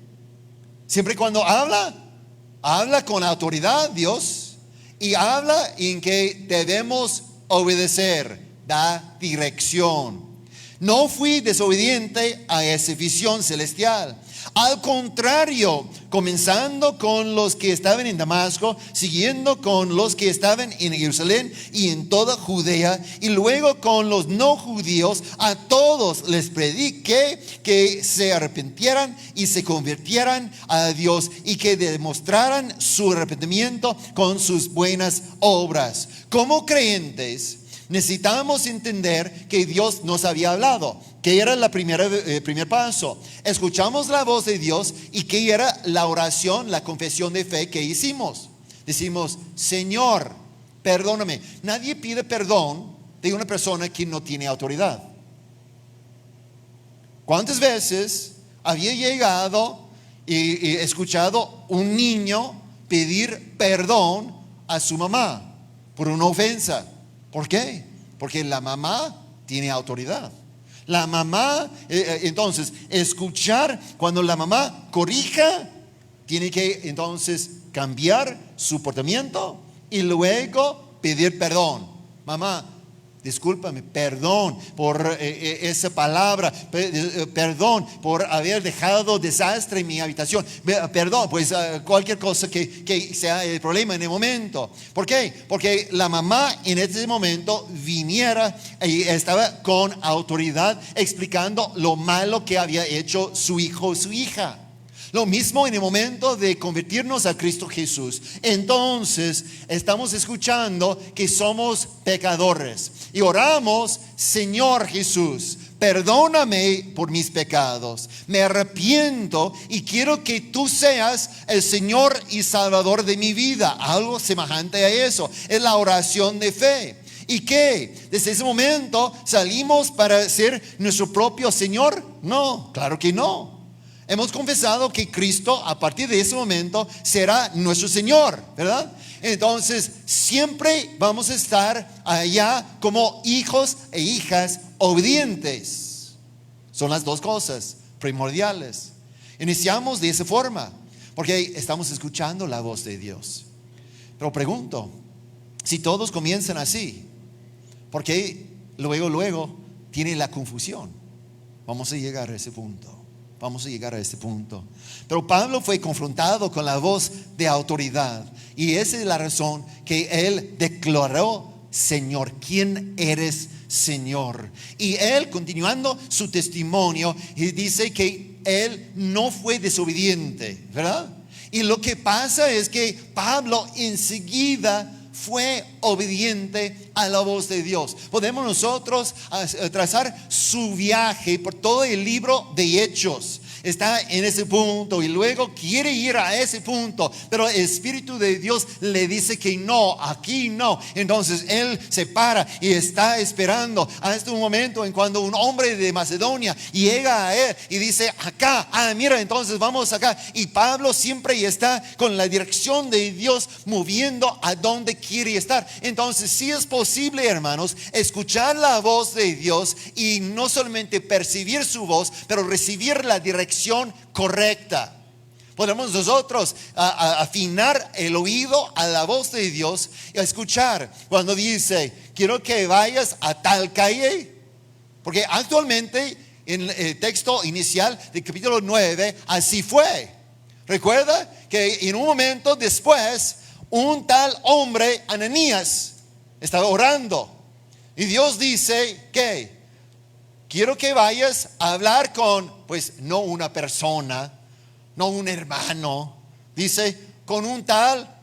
Siempre cuando habla con autoridad Dios, y habla en que debemos obedecer, da dirección. No fui desobediente a esa visión celestial. Al contrario, comenzando con los que estaban en Damasco, siguiendo con los que estaban en Jerusalén y en toda Judea, y luego con los no judíos, a todos les prediqué que se arrepintieran y se convirtieran a Dios, y que demostraran su arrepentimiento con sus buenas obras. Como creyentes, necesitamos entender que Dios nos había hablado. ¿Qué era el primer paso? Escuchamos la voz de Dios. ¿Y qué era la oración, la confesión de fe que hicimos? decimos, Señor, perdóname. Nadie pide perdón de una persona que no tiene autoridad. ¿Cuántas veces había llegado y escuchado un niño pedir perdón a su mamá por una ofensa? ¿Por qué? Porque la mamá tiene autoridad. La mamá, entonces, escuchar cuando la mamá corrija, tiene que entonces cambiar su comportamiento y luego pedir perdón. Mamá, discúlpame, perdón por esa palabra, perdón por haber dejado desastre en mi habitación, perdón, pues cualquier cosa que sea el problema en el momento. ¿Por qué? Porque la mamá en ese momento viniera y estaba con autoridad explicando lo malo que había hecho su hijo o su hija. Lo mismo en el momento de convertirnos a Cristo Jesús. Entonces estamos escuchando que somos pecadores y oramos, Señor Jesús, perdóname por mis pecados. Me arrepiento y quiero que tú seas el Señor y Salvador de mi vida. Algo semejante a eso es la oración de fe. ¿Y qué? Desde ese momento salimos para ser nuestro propio Señor. No, claro que no. Hemos confesado que Cristo a partir de ese momento será nuestro Señor, ¿verdad? Entonces siempre vamos a estar allá como hijos e hijas obedientes. Son las dos cosas primordiales. Iniciamos de esa forma porque estamos escuchando la voz de Dios. Pero pregunto, si todos comienzan así, ¿por qué luego tiene la confusión? Vamos a llegar a ese punto. Vamos a llegar a este punto. Pero Pablo fue confrontado con la voz de autoridad. Y esa es la razón que él declaró, Señor, ¿quién eres, Señor? Y él, continuando su testimonio, dice que él no fue desobediente, ¿verdad? Y lo que pasa es que Pablo enseguida fue obediente a la voz de Dios. Podemos nosotros trazar su viaje por todo el libro de Hechos. Está en ese punto y luego quiere ir a ese punto, pero el Espíritu de Dios le dice que no, aquí no. Entonces él se para y está esperando hasta un momento en cuando un hombre de Macedonia llega a él y dice, acá, mira, entonces vamos acá. Y Pablo siempre está con la dirección de Dios moviendo a donde quiere estar. Entonces sí es posible, hermanos, escuchar la voz de Dios y no solamente percibir su voz, pero recibir la dirección correcta. Podemos nosotros afinar el oído a la voz de Dios y a escuchar cuando dice, quiero que vayas a tal calle, porque actualmente en el texto inicial del capítulo 9 así fue. Recuerda que en un momento después un tal hombre, Ananías, estaba orando y Dios dice que quiero que vayas a hablar con, pues no una persona, no un hermano, dice, con un tal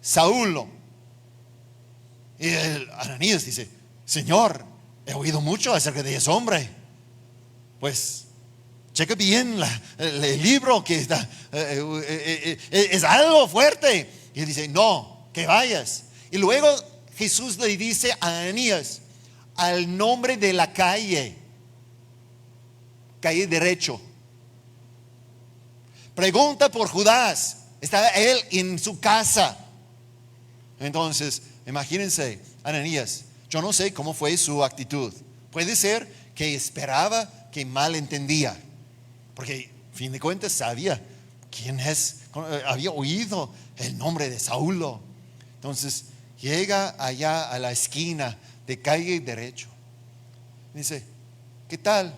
Saulo. Y el Ananías dice, Señor, he oído mucho acerca de ese hombre. Pues checa bien el libro que está, es algo fuerte. Y él dice, no, que vayas. Y luego Jesús le dice a Ananías, al nombre de la calle derecho. Pregunta por Judas. Estaba él en su casa. Entonces, imagínense, Ananías, yo no sé cómo fue su actitud. Puede ser que esperaba, que mal entendía. Porque, a fin de cuentas, sabía quién es. Había oído el nombre de Saulo. Entonces, llega allá a la esquina de calle derecho. Dice, ¿qué tal?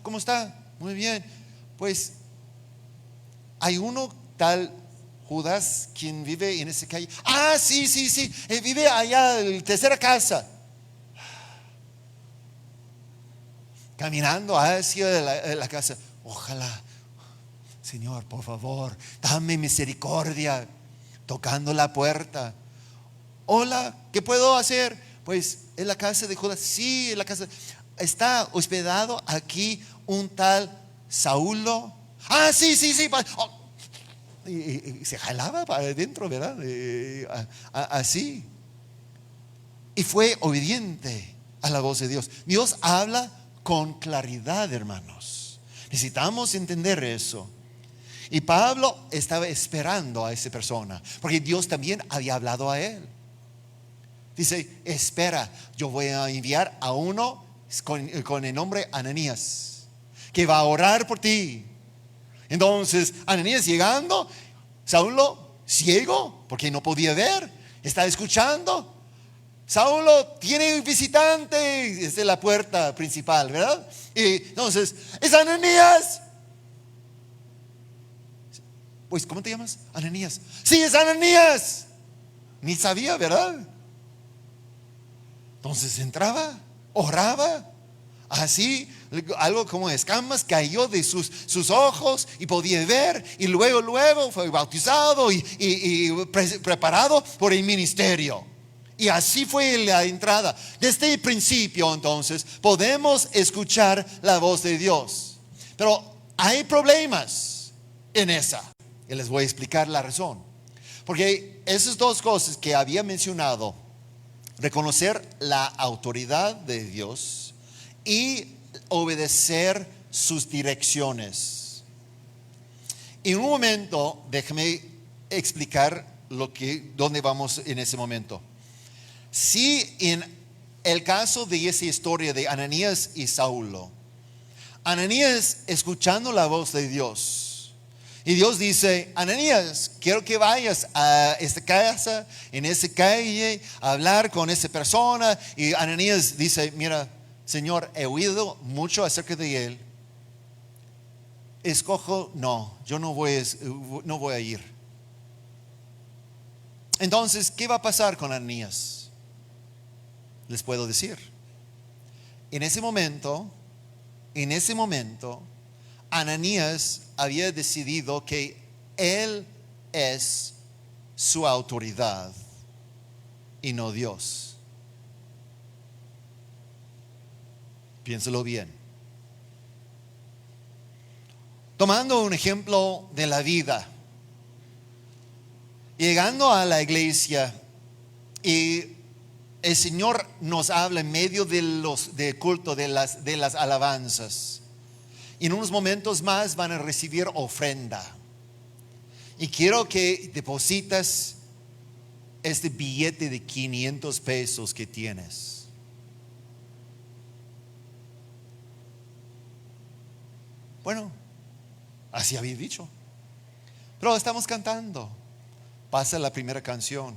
¿Cómo está? Muy bien. Pues hay uno tal Judas quien vive en esa calle. Sí. Él vive allá en la tercera casa. Caminando hacia la casa. Ojalá, Señor, por favor, dame misericordia. Tocando la puerta. Hola, ¿qué puedo hacer? Pues en la casa de Judas. Sí, en la casa. Está hospedado aquí un tal Saulo. Sí. y se jalaba para adentro, ¿verdad? Así. Y fue obediente a la voz de Dios. Dios habla con claridad, hermanos. Necesitamos entender eso. Y Pablo estaba esperando a esa persona, porque Dios también había hablado a él. Dice, espera, yo voy a enviar a uno con el nombre Ananías, que va a orar por ti. Entonces, Ananías llegando, Saulo ciego, porque no podía ver, está escuchando. Saulo tiene un visitante desde la puerta principal, ¿verdad? Y entonces, es Ananías. Pues, ¿cómo te llamas? Ananías. Sí, es Ananías. Ni sabía, ¿verdad? Entonces entraba, oraba, así, algo como escamas cayó de sus ojos y podía ver. Y luego fue bautizado y preparado por el ministerio. Y así fue la entrada. Desde el principio, entonces, podemos escuchar la voz de Dios. Pero hay problemas en esa. Y les voy a explicar la razón. Porque esas dos cosas que había mencionado, reconocer la autoridad de Dios y obedecer sus direcciones. En un momento, déjame explicar dónde vamos en ese momento. Si en el caso de esa historia de Ananías y Saulo, Ananías escuchando la voz de Dios, y Dios dice, Ananías, quiero que vayas a esta casa, en esa calle, a hablar con esa persona. Y Ananías dice, mira, Señor, he oído mucho acerca de él. Escojo, yo no voy a ir. Entonces, ¿qué va a pasar con Ananías? Les puedo decir. En ese momento, Ananías había decidido que él es su autoridad y no Dios. Piénselo bien. Tomando un ejemplo de la vida, llegando a la iglesia y el Señor nos habla en medio del culto, de las alabanzas. Y en unos momentos más van a recibir ofrenda. Y quiero que depositas este billete de 500 pesos que tienes. Bueno, así había dicho. Pero estamos cantando. Pasa la primera canción.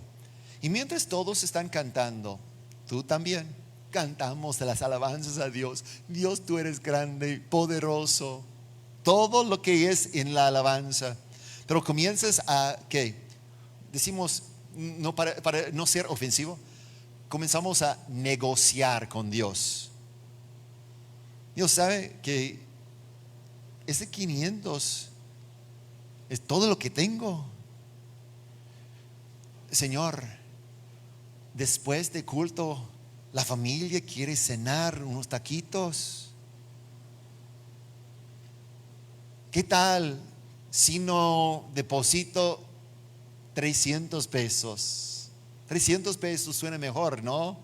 Y mientras todos están cantando, tú también. Cantamos de las alabanzas a Dios. Dios, tú eres grande, poderoso. Todo lo que es en la alabanza. Pero comienzas a, ¿qué? Decimos, no para no ser ofensivo, comenzamos a negociar con Dios. Dios sabe que ese 500 es todo lo que tengo. Señor, después de culto, la familia quiere cenar unos taquitos. ¿Qué tal si no deposito 300 pesos? 300 pesos suena mejor, ¿no?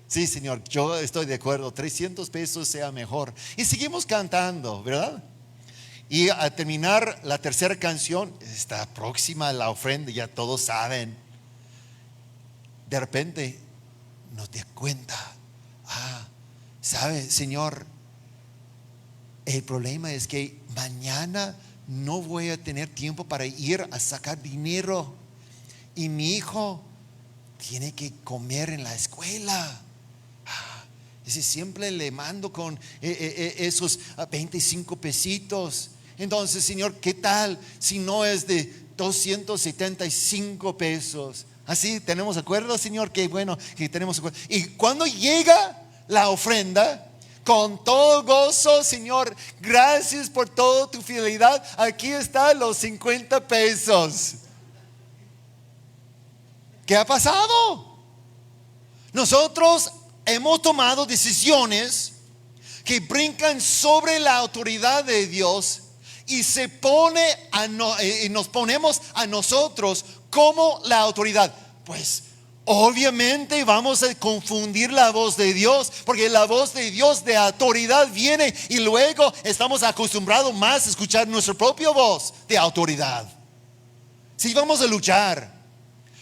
Sí, Señor, yo estoy de acuerdo. 300 pesos sea mejor. Y seguimos cantando, ¿verdad? Y al terminar la tercera canción, está próxima la ofrenda, ya todos saben. De repente nos das cuenta, ¿sabe, Señor? El problema es que mañana no voy a tener tiempo para ir a sacar dinero y mi hijo tiene que comer en la escuela. Ese siempre le mando con esos 25 pesitos. Entonces, Señor, ¿qué tal si no es de 275 pesos? Así tenemos acuerdo, Señor, que bueno, que tenemos acuerdo. Y cuando llega la ofrenda, con todo gozo, Señor, gracias por toda tu fidelidad. Aquí están los 50 pesos. ¿Qué ha pasado? Nosotros hemos tomado decisiones que brincan sobre la autoridad de Dios y se pone y nos ponemos a nosotros como la autoridad, pues obviamente vamos a confundir la voz de Dios, porque la voz de Dios de autoridad viene y luego estamos acostumbrados más a escuchar nuestra propia voz de autoridad. Si vamos a luchar.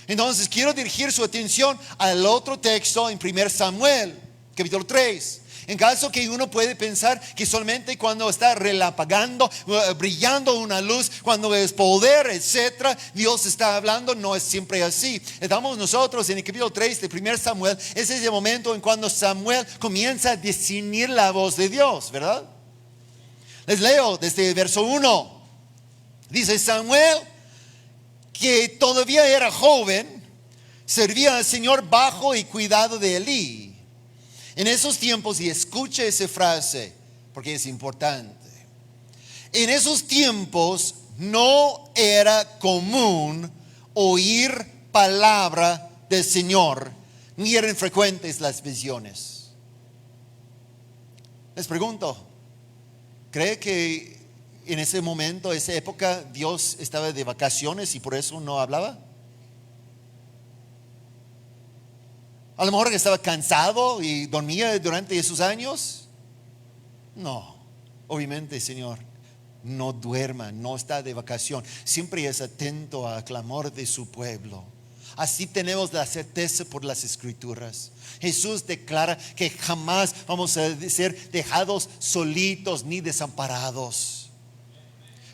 Entonces quiero dirigir su atención al otro texto en 1 Samuel, capítulo 3. En caso que uno puede pensar que solamente cuando está relampagando, brillando una luz, cuando es poder, etcétera, Dios está hablando, no es siempre así. Estamos nosotros en el capítulo 3 de 1 Samuel. Ese es el momento en cuando Samuel comienza a discernir la voz de Dios, ¿verdad? Les leo desde el verso 1. Dice: Samuel, que todavía era joven, servía al Señor bajo el cuidado de Elí. En esos tiempos, y escuche esa frase porque es importante, en esos tiempos no era común oír palabra del Señor, ni eran frecuentes las visiones. Les pregunto, ¿cree que en ese momento, esa época, Dios estaba de vacaciones y por eso no hablaba? A lo mejor que estaba cansado y dormía durante esos años. No, obviamente, Señor no duerma, no está de vacación, siempre es atento al clamor de su pueblo. Así tenemos la certeza por las Escrituras. Jesús declara que jamás vamos a ser dejados solitos ni desamparados.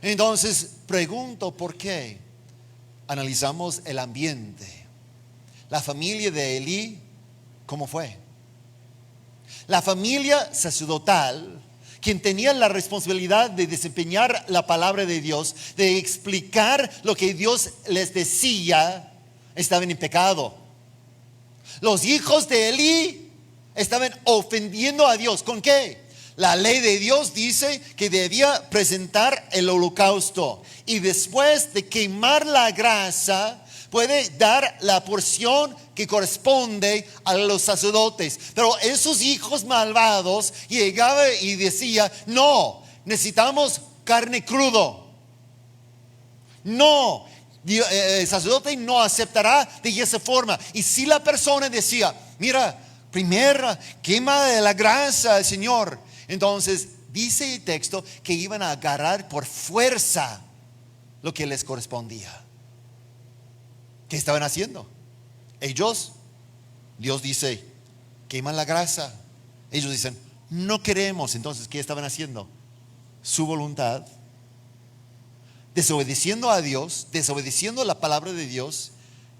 Entonces pregunto, ¿por qué? Analizamos el ambiente. La familia de Elí, ¿cómo fue? La familia sacerdotal, quien tenía la responsabilidad de desempeñar la palabra de Dios, de explicar lo que Dios les decía, estaban en pecado. Los hijos de Elí estaban ofendiendo a Dios. ¿Con qué? La ley de Dios dice que debía presentar el holocausto y después de quemar la grasa puede dar la porción que corresponde a los sacerdotes. Pero esos hijos malvados llegaban y decían: no, necesitamos carne crudo. No, el sacerdote no aceptará de esa forma. Y si la persona decía: mira, primero quema la grasa al Señor, entonces dice el texto que iban a agarrar por fuerza lo que les correspondía. ¿Qué estaban haciendo? Ellos, Dios dice, queman la grasa. Ellos dicen, no queremos. Entonces, ¿qué estaban haciendo? Su voluntad, desobedeciendo a Dios, desobedeciendo la palabra de Dios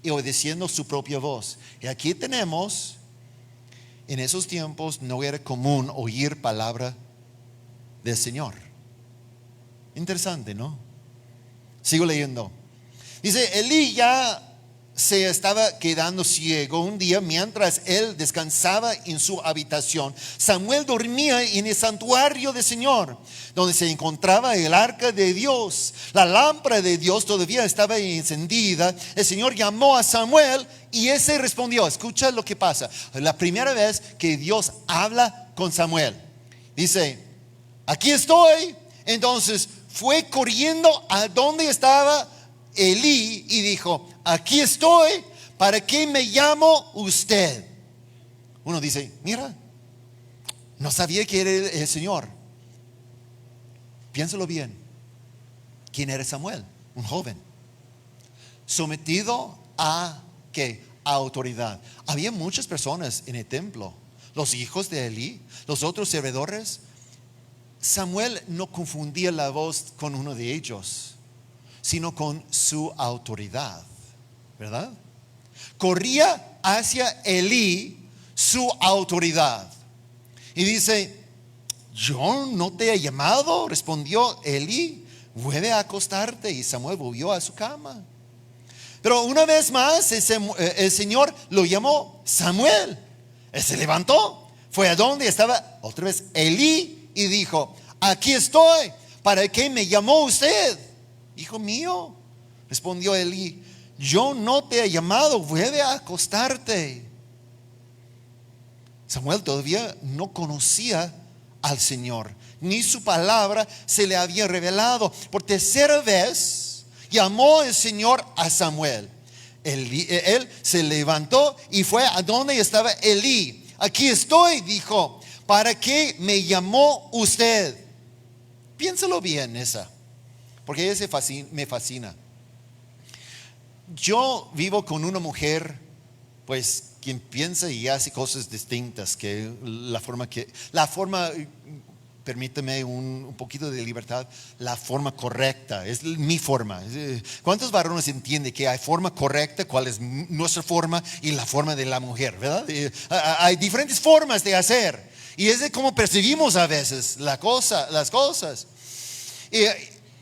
y obedeciendo su propia voz. Y aquí tenemos, en esos tiempos no era común oír palabra del Señor. Interesante, ¿no? Sigo leyendo. Dice: Elí ya se estaba quedando ciego. Un día, mientras él descansaba en su habitación, Samuel dormía en el santuario del Señor, donde se encontraba el arca de Dios. La lámpara de Dios todavía estaba encendida. El Señor llamó a Samuel y ese respondió. Escucha lo que pasa. La primera vez que Dios habla con Samuel, dice: aquí estoy. Entonces fue corriendo a donde estaba Elí y dijo: aquí estoy, ¿para qué me llamo usted? Uno dice: mira, no sabía que era el Señor. Piénsalo bien. ¿Quién era Samuel? Un joven sometido a ¿qué? A autoridad. Había muchas personas en el templo, los hijos de Elí, los otros servidores. Samuel no confundía la voz con uno de ellos, sino con su autoridad, ¿verdad? Corría hacia Elí, su autoridad, y dice: yo no te he llamado. Respondió Elí: vuelve a acostarte. Y Samuel volvió a su cama. Pero una vez más el Señor lo llamó Samuel. Él se levantó, fue a donde estaba otra vez Elí y dijo: aquí estoy, ¿para qué me llamó usted? Hijo mío, respondió Elí, yo no te he llamado, vuelve a acostarte. Samuel todavía no conocía al Señor, ni su palabra se le había revelado. Por tercera vez llamó el Señor a Samuel. Él se levantó y fue a donde estaba Elí. Aquí estoy, dijo. ¿Para qué me llamó usted? Piénsalo bien esa, porque ese me fascina. Yo vivo con una mujer, pues, quien piensa y hace cosas distintas que la forma, permíteme un poquito de libertad, la forma correcta, es mi forma. ¿Cuántos varones entienden que hay forma correcta, cuál es nuestra forma y la forma de la mujer, verdad? Hay diferentes formas de hacer, y es de cómo percibimos a veces las cosas.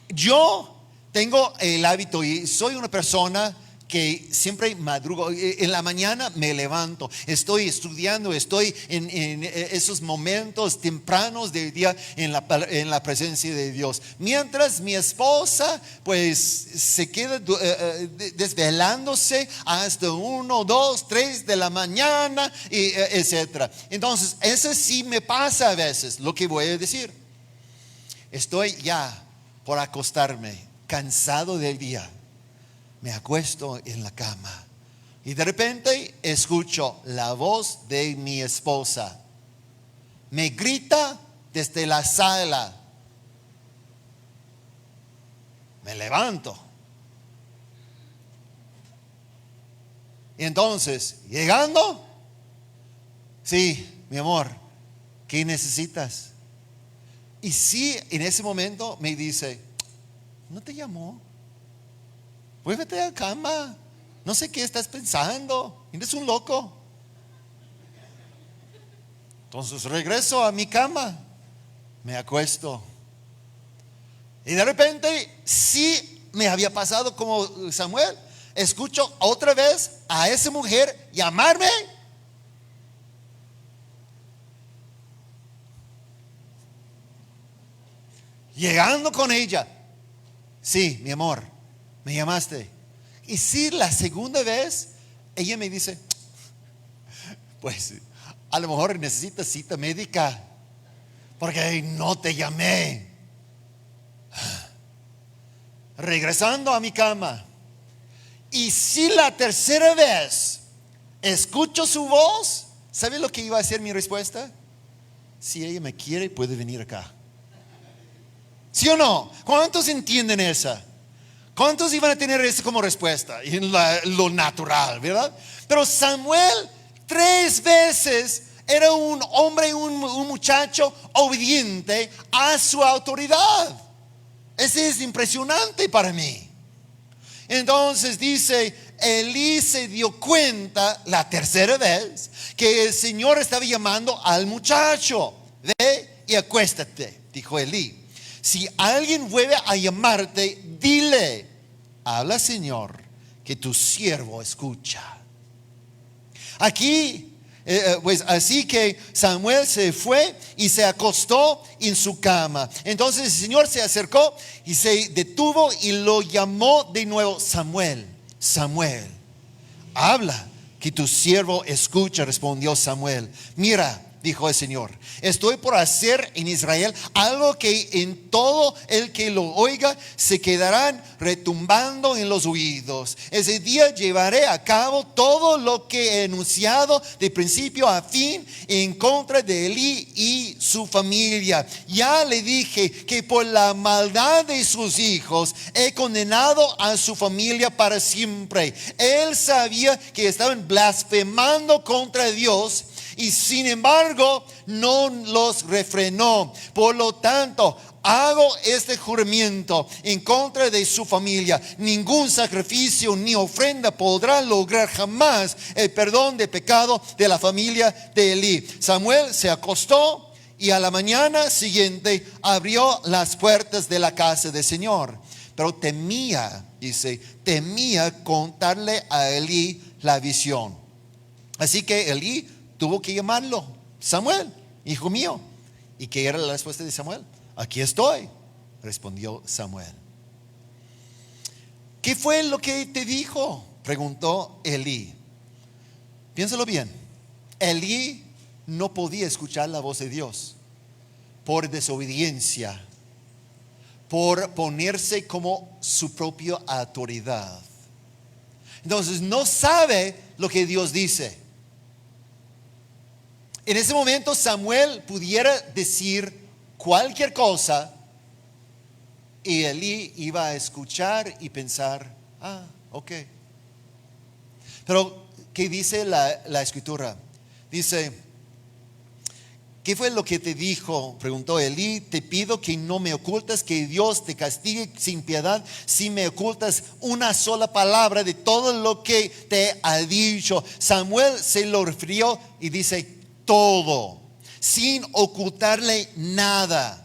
Yo tengo el hábito y soy una persona que siempre madrugo. En la mañana me levanto, estoy estudiando, estoy en esos momentos tempranos del día en la presencia de Dios. Mientras mi esposa pues se queda desvelándose hasta 1, 2, 3 de la mañana, etc. Entonces, eso sí me pasa a veces, lo que voy a decir. Estoy ya por acostarme, cansado del día. Me acuesto en la cama y de repente escucho la voz de mi esposa. Me grita desde la sala. Me levanto. Y entonces, llegando, sí, mi amor, ¿qué necesitas? Y sí, en ese momento me dice, ¿no te llamó? Vuélvete a la cama. No sé qué estás pensando. Eres un loco. Entonces regreso a mi cama. Me acuesto. Y de repente, sí me había pasado como Samuel. Escucho otra vez a esa mujer llamarme. Llegando con ella. Sí, mi amor, me llamaste. Y sí, la segunda vez ella me dice, pues a lo mejor necesitas cita médica porque no te llamé. Regresando a mi cama, y si la tercera vez escucho su voz, ¿sabe lo que iba a ser mi respuesta? Si ella me quiere, puede venir acá. ¿Sí o no? ¿Cuántos entienden esa? ¿Cuántos iban a tener eso como respuesta? En lo natural, ¿verdad? Pero Samuel 3 veces era un hombre, un muchacho obediente a su autoridad. Ese es impresionante para mí. Entonces dice, Elí se dio cuenta la tercera vez que el Señor estaba llamando al muchacho. Ve y acuéstate, dijo Elí. Si alguien vuelve a llamarte, dile, habla Señor, que tu siervo escucha. Aquí, pues así que Samuel se fue y se acostó en su cama. Entonces el Señor se acercó y se detuvo y lo llamó de nuevo. Samuel, Samuel, habla, que tu siervo escucha, respondió Samuel. Mira, dijo el Señor, estoy por hacer en Israel algo que en todo el que lo oiga se quedarán retumbando en los oídos. Ese día llevaré a cabo todo lo que he enunciado de principio a fin en contra de Elí y su familia. Ya le dije que por la maldad de sus hijos he condenado a su familia para siempre. Él sabía que estaban blasfemando contra Dios y sin embargo no los refrenó. Por lo tanto, hago este juramento en contra de su familia: ningún sacrificio ni ofrenda podrá lograr jamás el perdón de pecado de la familia de Elí. Samuel se acostó y a la mañana siguiente abrió las puertas de la casa del Señor. Pero temía contarle a Elí la visión. Así que Elí tuvo que llamarlo. Samuel, hijo mío. ¿Y qué era la respuesta de Samuel? Aquí estoy, respondió Samuel. ¿Qué fue lo que te dijo?, preguntó Elí. Piénsalo bien. Elí no podía escuchar la voz de Dios. por desobediencia, por ponerse como su propia autoridad. Entonces no sabe lo que Dios dice. En ese momento Samuel pudiera decir cualquier cosa y Elí iba a escuchar y pensar, ok. Pero ¿qué dice la escritura? Dice, ¿qué fue lo que te dijo? Preguntó Elí. Te pido que no me ocultes, que Dios te castigue sin piedad si me ocultas una sola palabra de todo lo que te ha dicho. Samuel se lo refirió y dice todo, sin ocultarle nada.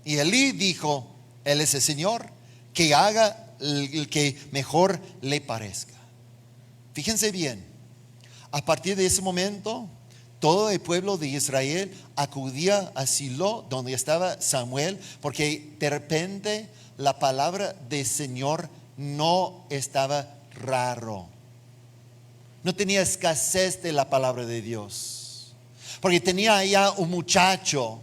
Y Elí dijo, Él es el Señor, que haga el que mejor le parezca. Fíjense bien, a partir de ese momento, todo el pueblo de Israel acudía a Silo, donde estaba Samuel, porque de repente la palabra del Señor no estaba raro. No tenía escasez de la palabra de Dios, porque tenía allá un muchacho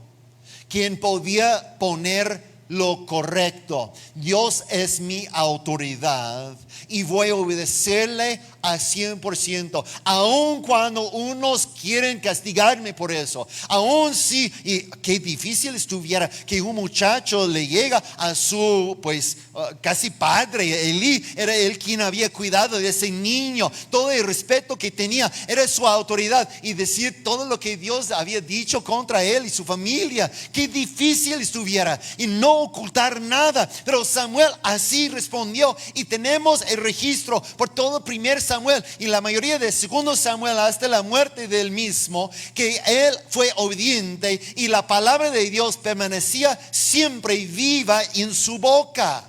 quien podía poner lo correcto. Dios es mi autoridad y voy a obedecerle al 100%, aun cuando unos quieren castigarme por eso. Aun si, y qué difícil estuviera que un muchacho le llega a su casi padre. Elí era él quien había cuidado de ese niño. Todo el respeto que tenía era su autoridad, y decir todo lo que Dios había dicho contra él y su familia. Qué difícil estuviera, y no ocultar nada. Pero Samuel así respondió, y tenemos el registro por todo primer Samuel y la mayoría de segundo Samuel hasta la muerte del mismo, que él fue obediente y la palabra de Dios permanecía siempre viva en su boca.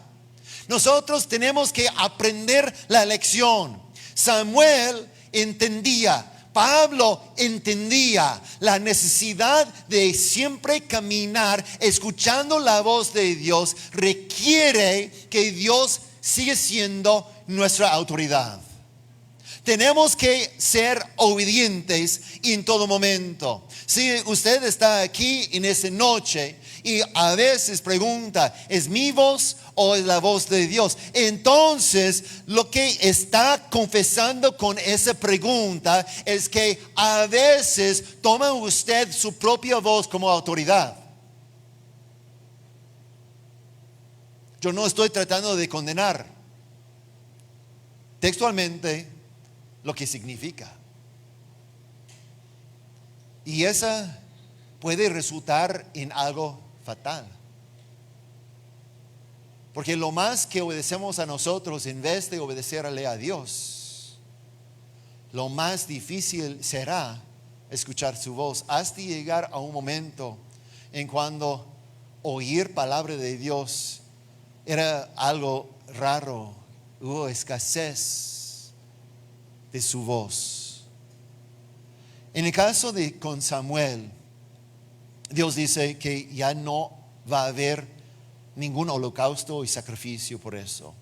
Nosotros tenemos que aprender la lección. Samuel entendía, Pablo entendía la necesidad de siempre caminar escuchando la voz de Dios. Requiere que Dios siga siendo nuestra autoridad. Tenemos que ser obedientes en todo momento. Si usted está aquí en esta noche y a veces pregunta, ¿es mi voz o es la voz de Dios? Entonces lo que está confesando con esa pregunta es que a veces toma usted su propia voz como autoridad. Yo no estoy tratando de condenar textualmente lo que significa. Y esa puede resultar en algo fatal. Porque lo más que obedecemos a nosotros en vez de obedecerle a Dios, lo más difícil será escuchar su voz, hasta llegar a un momento en cuando oír palabra de Dios era algo raro, hubo escasez de su voz. En el caso de con Samuel, Dios dice que ya no va a haber ningún holocausto y sacrificio por eso.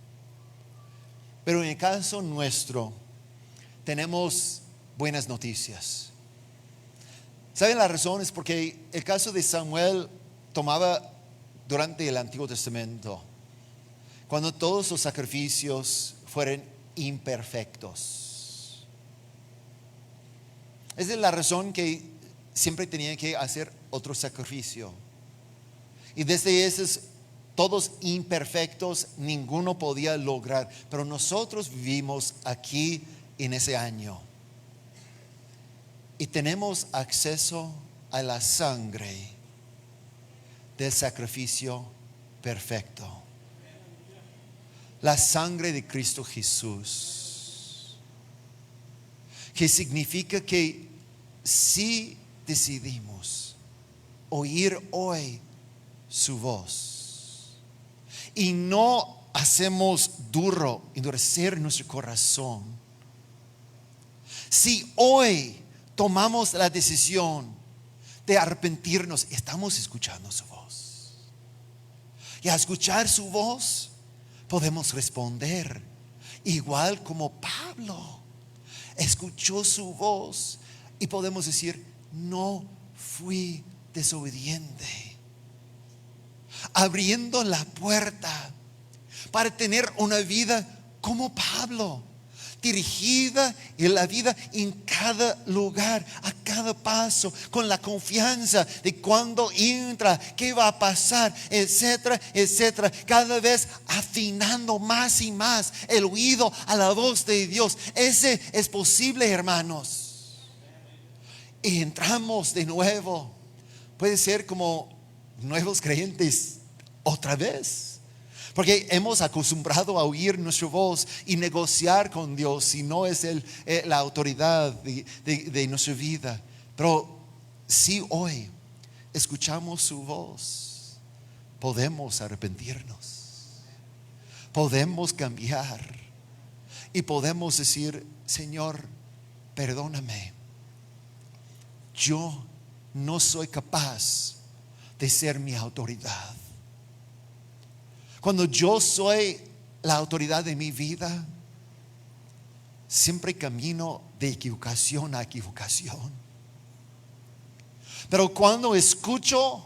Pero en el caso nuestro tenemos buenas noticias. ¿Saben la razón? Es porque el caso de Samuel tomaba durante el Antiguo Testamento, cuando todos los sacrificios fueron imperfectos. Esa es la razón que siempre tenía que hacer otro sacrificio. Y desde esos todos imperfectos, ninguno podía lograr. Pero nosotros vivimos aquí en ese año y tenemos acceso a la sangre del sacrificio perfecto. La sangre de Cristo Jesús, que significa que si decidimos oír hoy su voz y no hacemos endurecer nuestro corazón, si hoy tomamos la decisión de arrepentirnos, estamos escuchando su voz. Y al escuchar su voz podemos responder igual como Pablo escuchó su voz, y podemos decir, no fui desobediente. abriendo la puerta para tener una vida como Pablo, dirigida en la vida en cada lugar, a cada paso, con la confianza de cuando entra, qué va a pasar, etcétera, etcétera. Cada vez afinando más y más el oído a la voz de Dios. Ese es posible, hermanos. Y entramos de nuevo. Puede ser como nuevos creyentes otra vez. Porque hemos acostumbrado a oír nuestra voz y negociar con Dios si no es la autoridad de nuestra vida. Pero si hoy escuchamos su voz, podemos arrepentirnos, podemos cambiar y podemos decir: Señor, perdóname, yo no soy capaz de ser mi autoridad. Cuando yo soy la autoridad de mi vida, siempre camino de equivocación a equivocación. Pero cuando escuchamos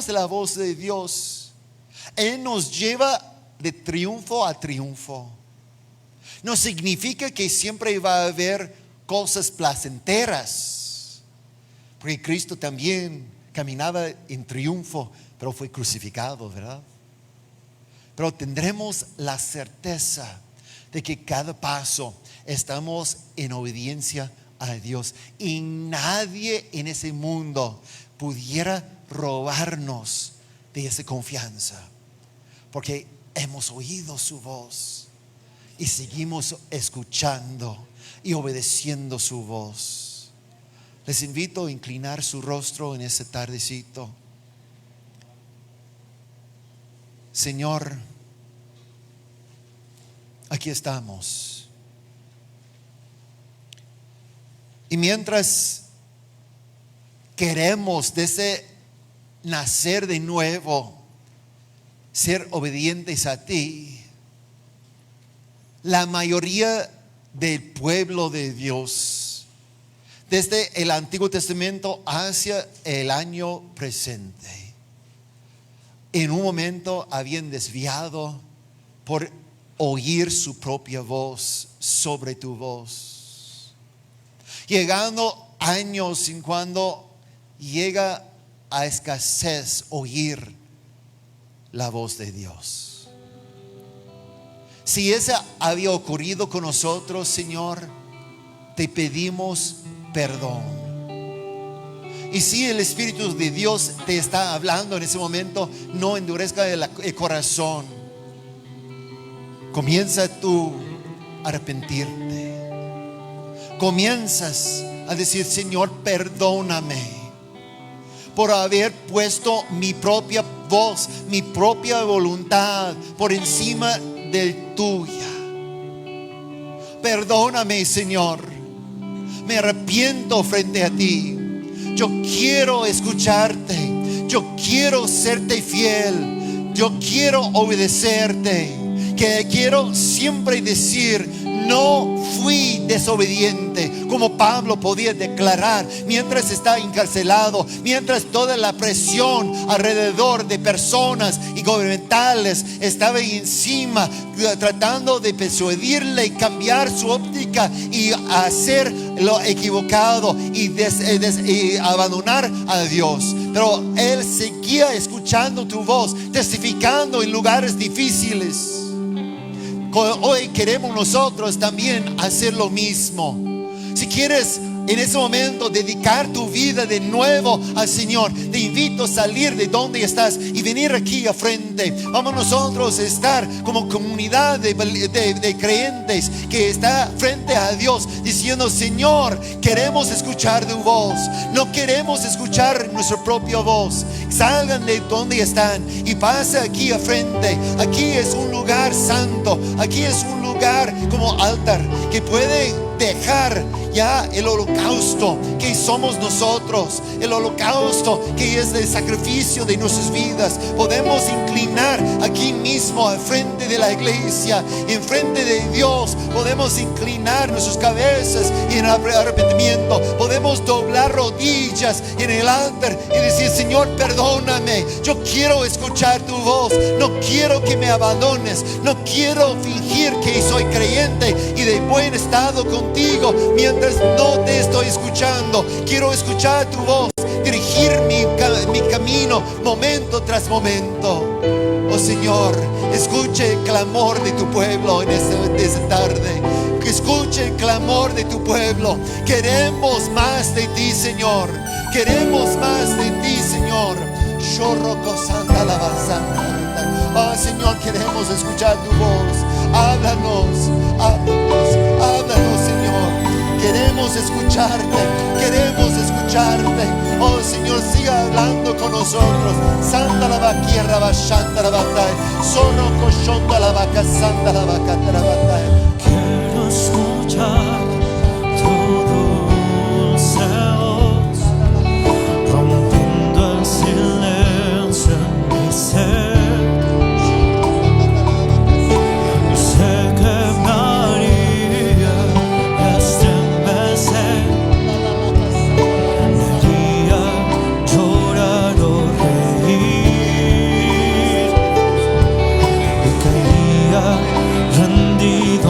la voz de Dios, Él nos lleva de triunfo a triunfo. No significa que siempre va a haber cosas placenteras, porque Cristo también caminaba en triunfo, pero fue crucificado, ¿verdad? Pero tendremos la certeza de que cada paso estamos en obediencia a Dios. Y nadie en ese mundo pudiera robarnos de esa confianza. Porque hemos oído su voz y seguimos escuchando y obedeciendo su voz. Les invito a inclinar su rostro en ese tardecito. Señor, aquí estamos. Y mientras queremos desde nacer de nuevo ser obedientes a ti, la mayoría del pueblo de Dios, desde el Antiguo Testamento hacia el año presente, en un momento habían desviado por oír su propia voz sobre tu voz. Llegando años en cuando llega a escasez oír la voz de Dios. Si eso había ocurrido con nosotros, Señor, te pedimos perdón. Y si el Espíritu de Dios te está hablando en ese momento, no endurezca el corazón. Comienza tú a arrepentirte. Comienzas a decir: Señor, perdóname por haber puesto mi propia voz, mi propia voluntad por encima de tuya. Perdóname, Señor. Me arrepiento frente a ti. Yo quiero escucharte. Yo quiero serte fiel. Yo quiero obedecerte. Que quiero siempre decir: no fui desobediente, como Pablo podía declarar mientras está encarcelado, mientras toda la presión alrededor de personas y gubernamentales estaba encima, tratando de persuadirle y cambiar su óptica y hacer lo equivocado y abandonar a Dios. Pero él seguía escuchando tu voz, testificando en lugares difíciles. Hoy queremos nosotros también hacer lo mismo. Si quieres en ese momento dedicar tu vida de nuevo al Señor, te invito a salir de donde estás y venir aquí a frente. Vamos nosotros a estar como comunidad de creyentes que está frente a Dios diciendo: Señor, queremos escuchar tu voz. No queremos escuchar nuestra propia voz. Salgan de donde están y pasa aquí a frente. Aquí es un lugar santo. Aquí es un lugar como altar que puede dejar ya el holocausto que somos nosotros, el holocausto que es el sacrificio de nuestras vidas. Podemos inclinar aquí mismo al frente de la iglesia, en frente de Dios. Podemos inclinar nuestras cabezas en arrepentimiento. Podemos doblar rodillas en el altar y decir: Señor, perdóname, yo quiero escuchar tu voz, no quiero que me abandones, no quiero fingir que soy creyente y de buen estado contigo mientras no te estoy escuchando. Quiero escuchar tu voz, dirigir mi camino momento tras momento. Oh Señor, escuche el clamor de tu pueblo en esta tarde. Que escuche el clamor de tu pueblo. Queremos más de ti, Señor. Queremos más de ti, Señor. Oh Señor, queremos escuchar tu voz. Háblanos, háblanos, háblanos, Señor. Queremos escucharte, queremos escucharte. Oh Señor, siga hablando con nosotros. Santa la vaquierra, bashanta la batalla. Solo cochonda la vaca, santa la vaca, la batalla. Quiero escuchar tu dulce voz, rompiendo el silencio en mi ser. Sé que me haría estremecer, me haría llorar o reír, y caería rendido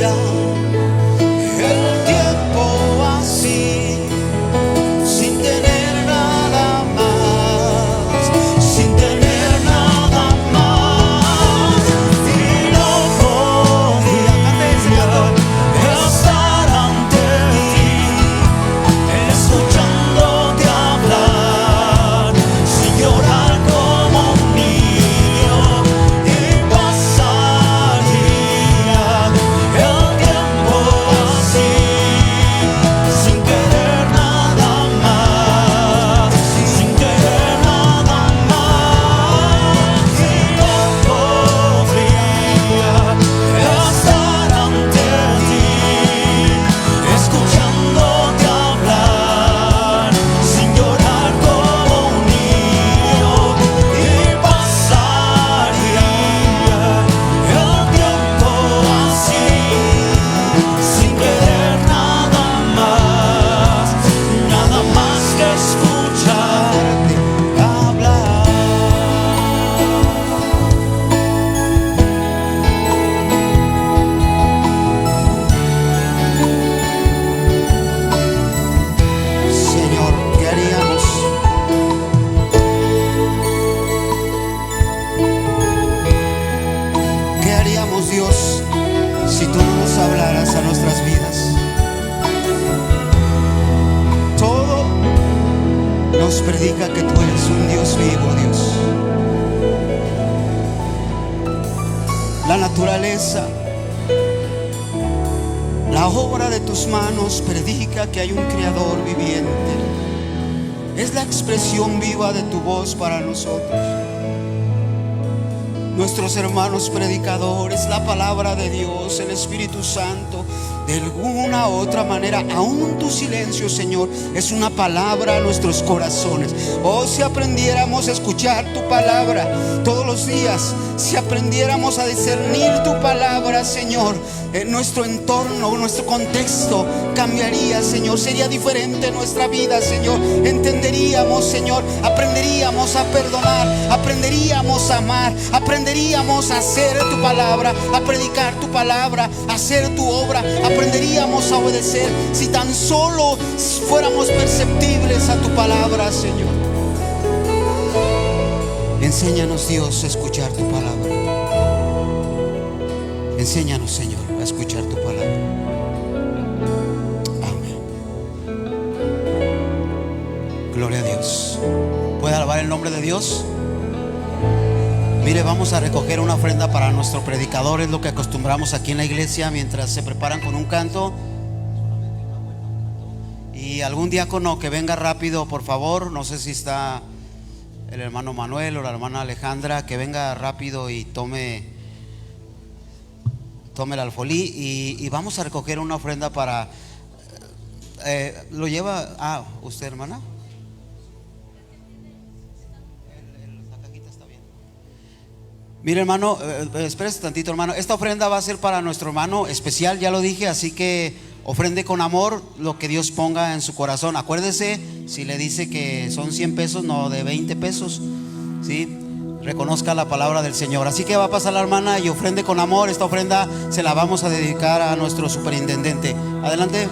pasaría el tiempo así, sin tener nada más, sin tener nada más. Y no podría estar ante ti, escuchándote hablar, sin llorar como un niño. Y pasaría el tiempo así, sin querer nada más, sin querer nada más. Y no podría estar ante ti, escuchándote hablar, sin llorar como un niño. Y pasaría el tiempo así, sin querer nada más que escucharte hablar. Señor, ¿qué haríamos? ¿Qué haríamos, Dios, si tú no nos hablaras a nuestras vidas? Todo nos predica que tú eres un Dios vivo, Dios. La naturaleza, la obra de tus manos predica que hay un Creador viviente. Es la expresión viva de tu voz para nosotros. Nuestros hermanos predicadores, la palabra de Dios, el Espíritu Santo, de alguna u otra manera, aún tu silencio, Señor, es una palabra a nuestros corazones. Oh, si aprendiéramos a escuchar tu palabra todos los días, si aprendiéramos a discernir tu palabra, Señor, nuestro entorno, nuestro contexto cambiaría, Señor. Sería diferente nuestra vida, Señor. Entenderíamos, Señor, aprenderíamos a perdonar, aprenderíamos a amar, aprenderíamos a hacer tu palabra, a predicar tu palabra, a hacer tu obra. Aprenderíamos a obedecer si tan solo fuéramos perceptibles a tu palabra, Señor. Enséñanos, Dios, a escuchar tu palabra. Enséñanos, Señor, a escuchar tu palabra. Amén. Gloria a Dios. ¿Puede alabar el nombre de Dios? Mire, vamos a recoger una ofrenda para nuestro predicador. Es lo que acostumbramos aquí en la iglesia mientras se preparan con un canto. Y algún diácono que venga rápido, por favor. No sé si está el hermano Manuel o la hermana Alejandra, que venga rápido y tome el alfolí. Y vamos a recoger una ofrenda para lo lleva usted, hermana. Mire, hermano, espérese tantito, hermano. Esta ofrenda va a ser para nuestro hermano especial, ya lo dije, así que ofrende con amor lo que Dios ponga en su corazón. Acuérdese, si le dice que son 100 pesos, no de 20 pesos, ¿sí? Reconozca la palabra del Señor. Así que va a pasar la hermana y ofrende con amor. Esta ofrenda se la vamos a dedicar a nuestro superintendente. Adelante.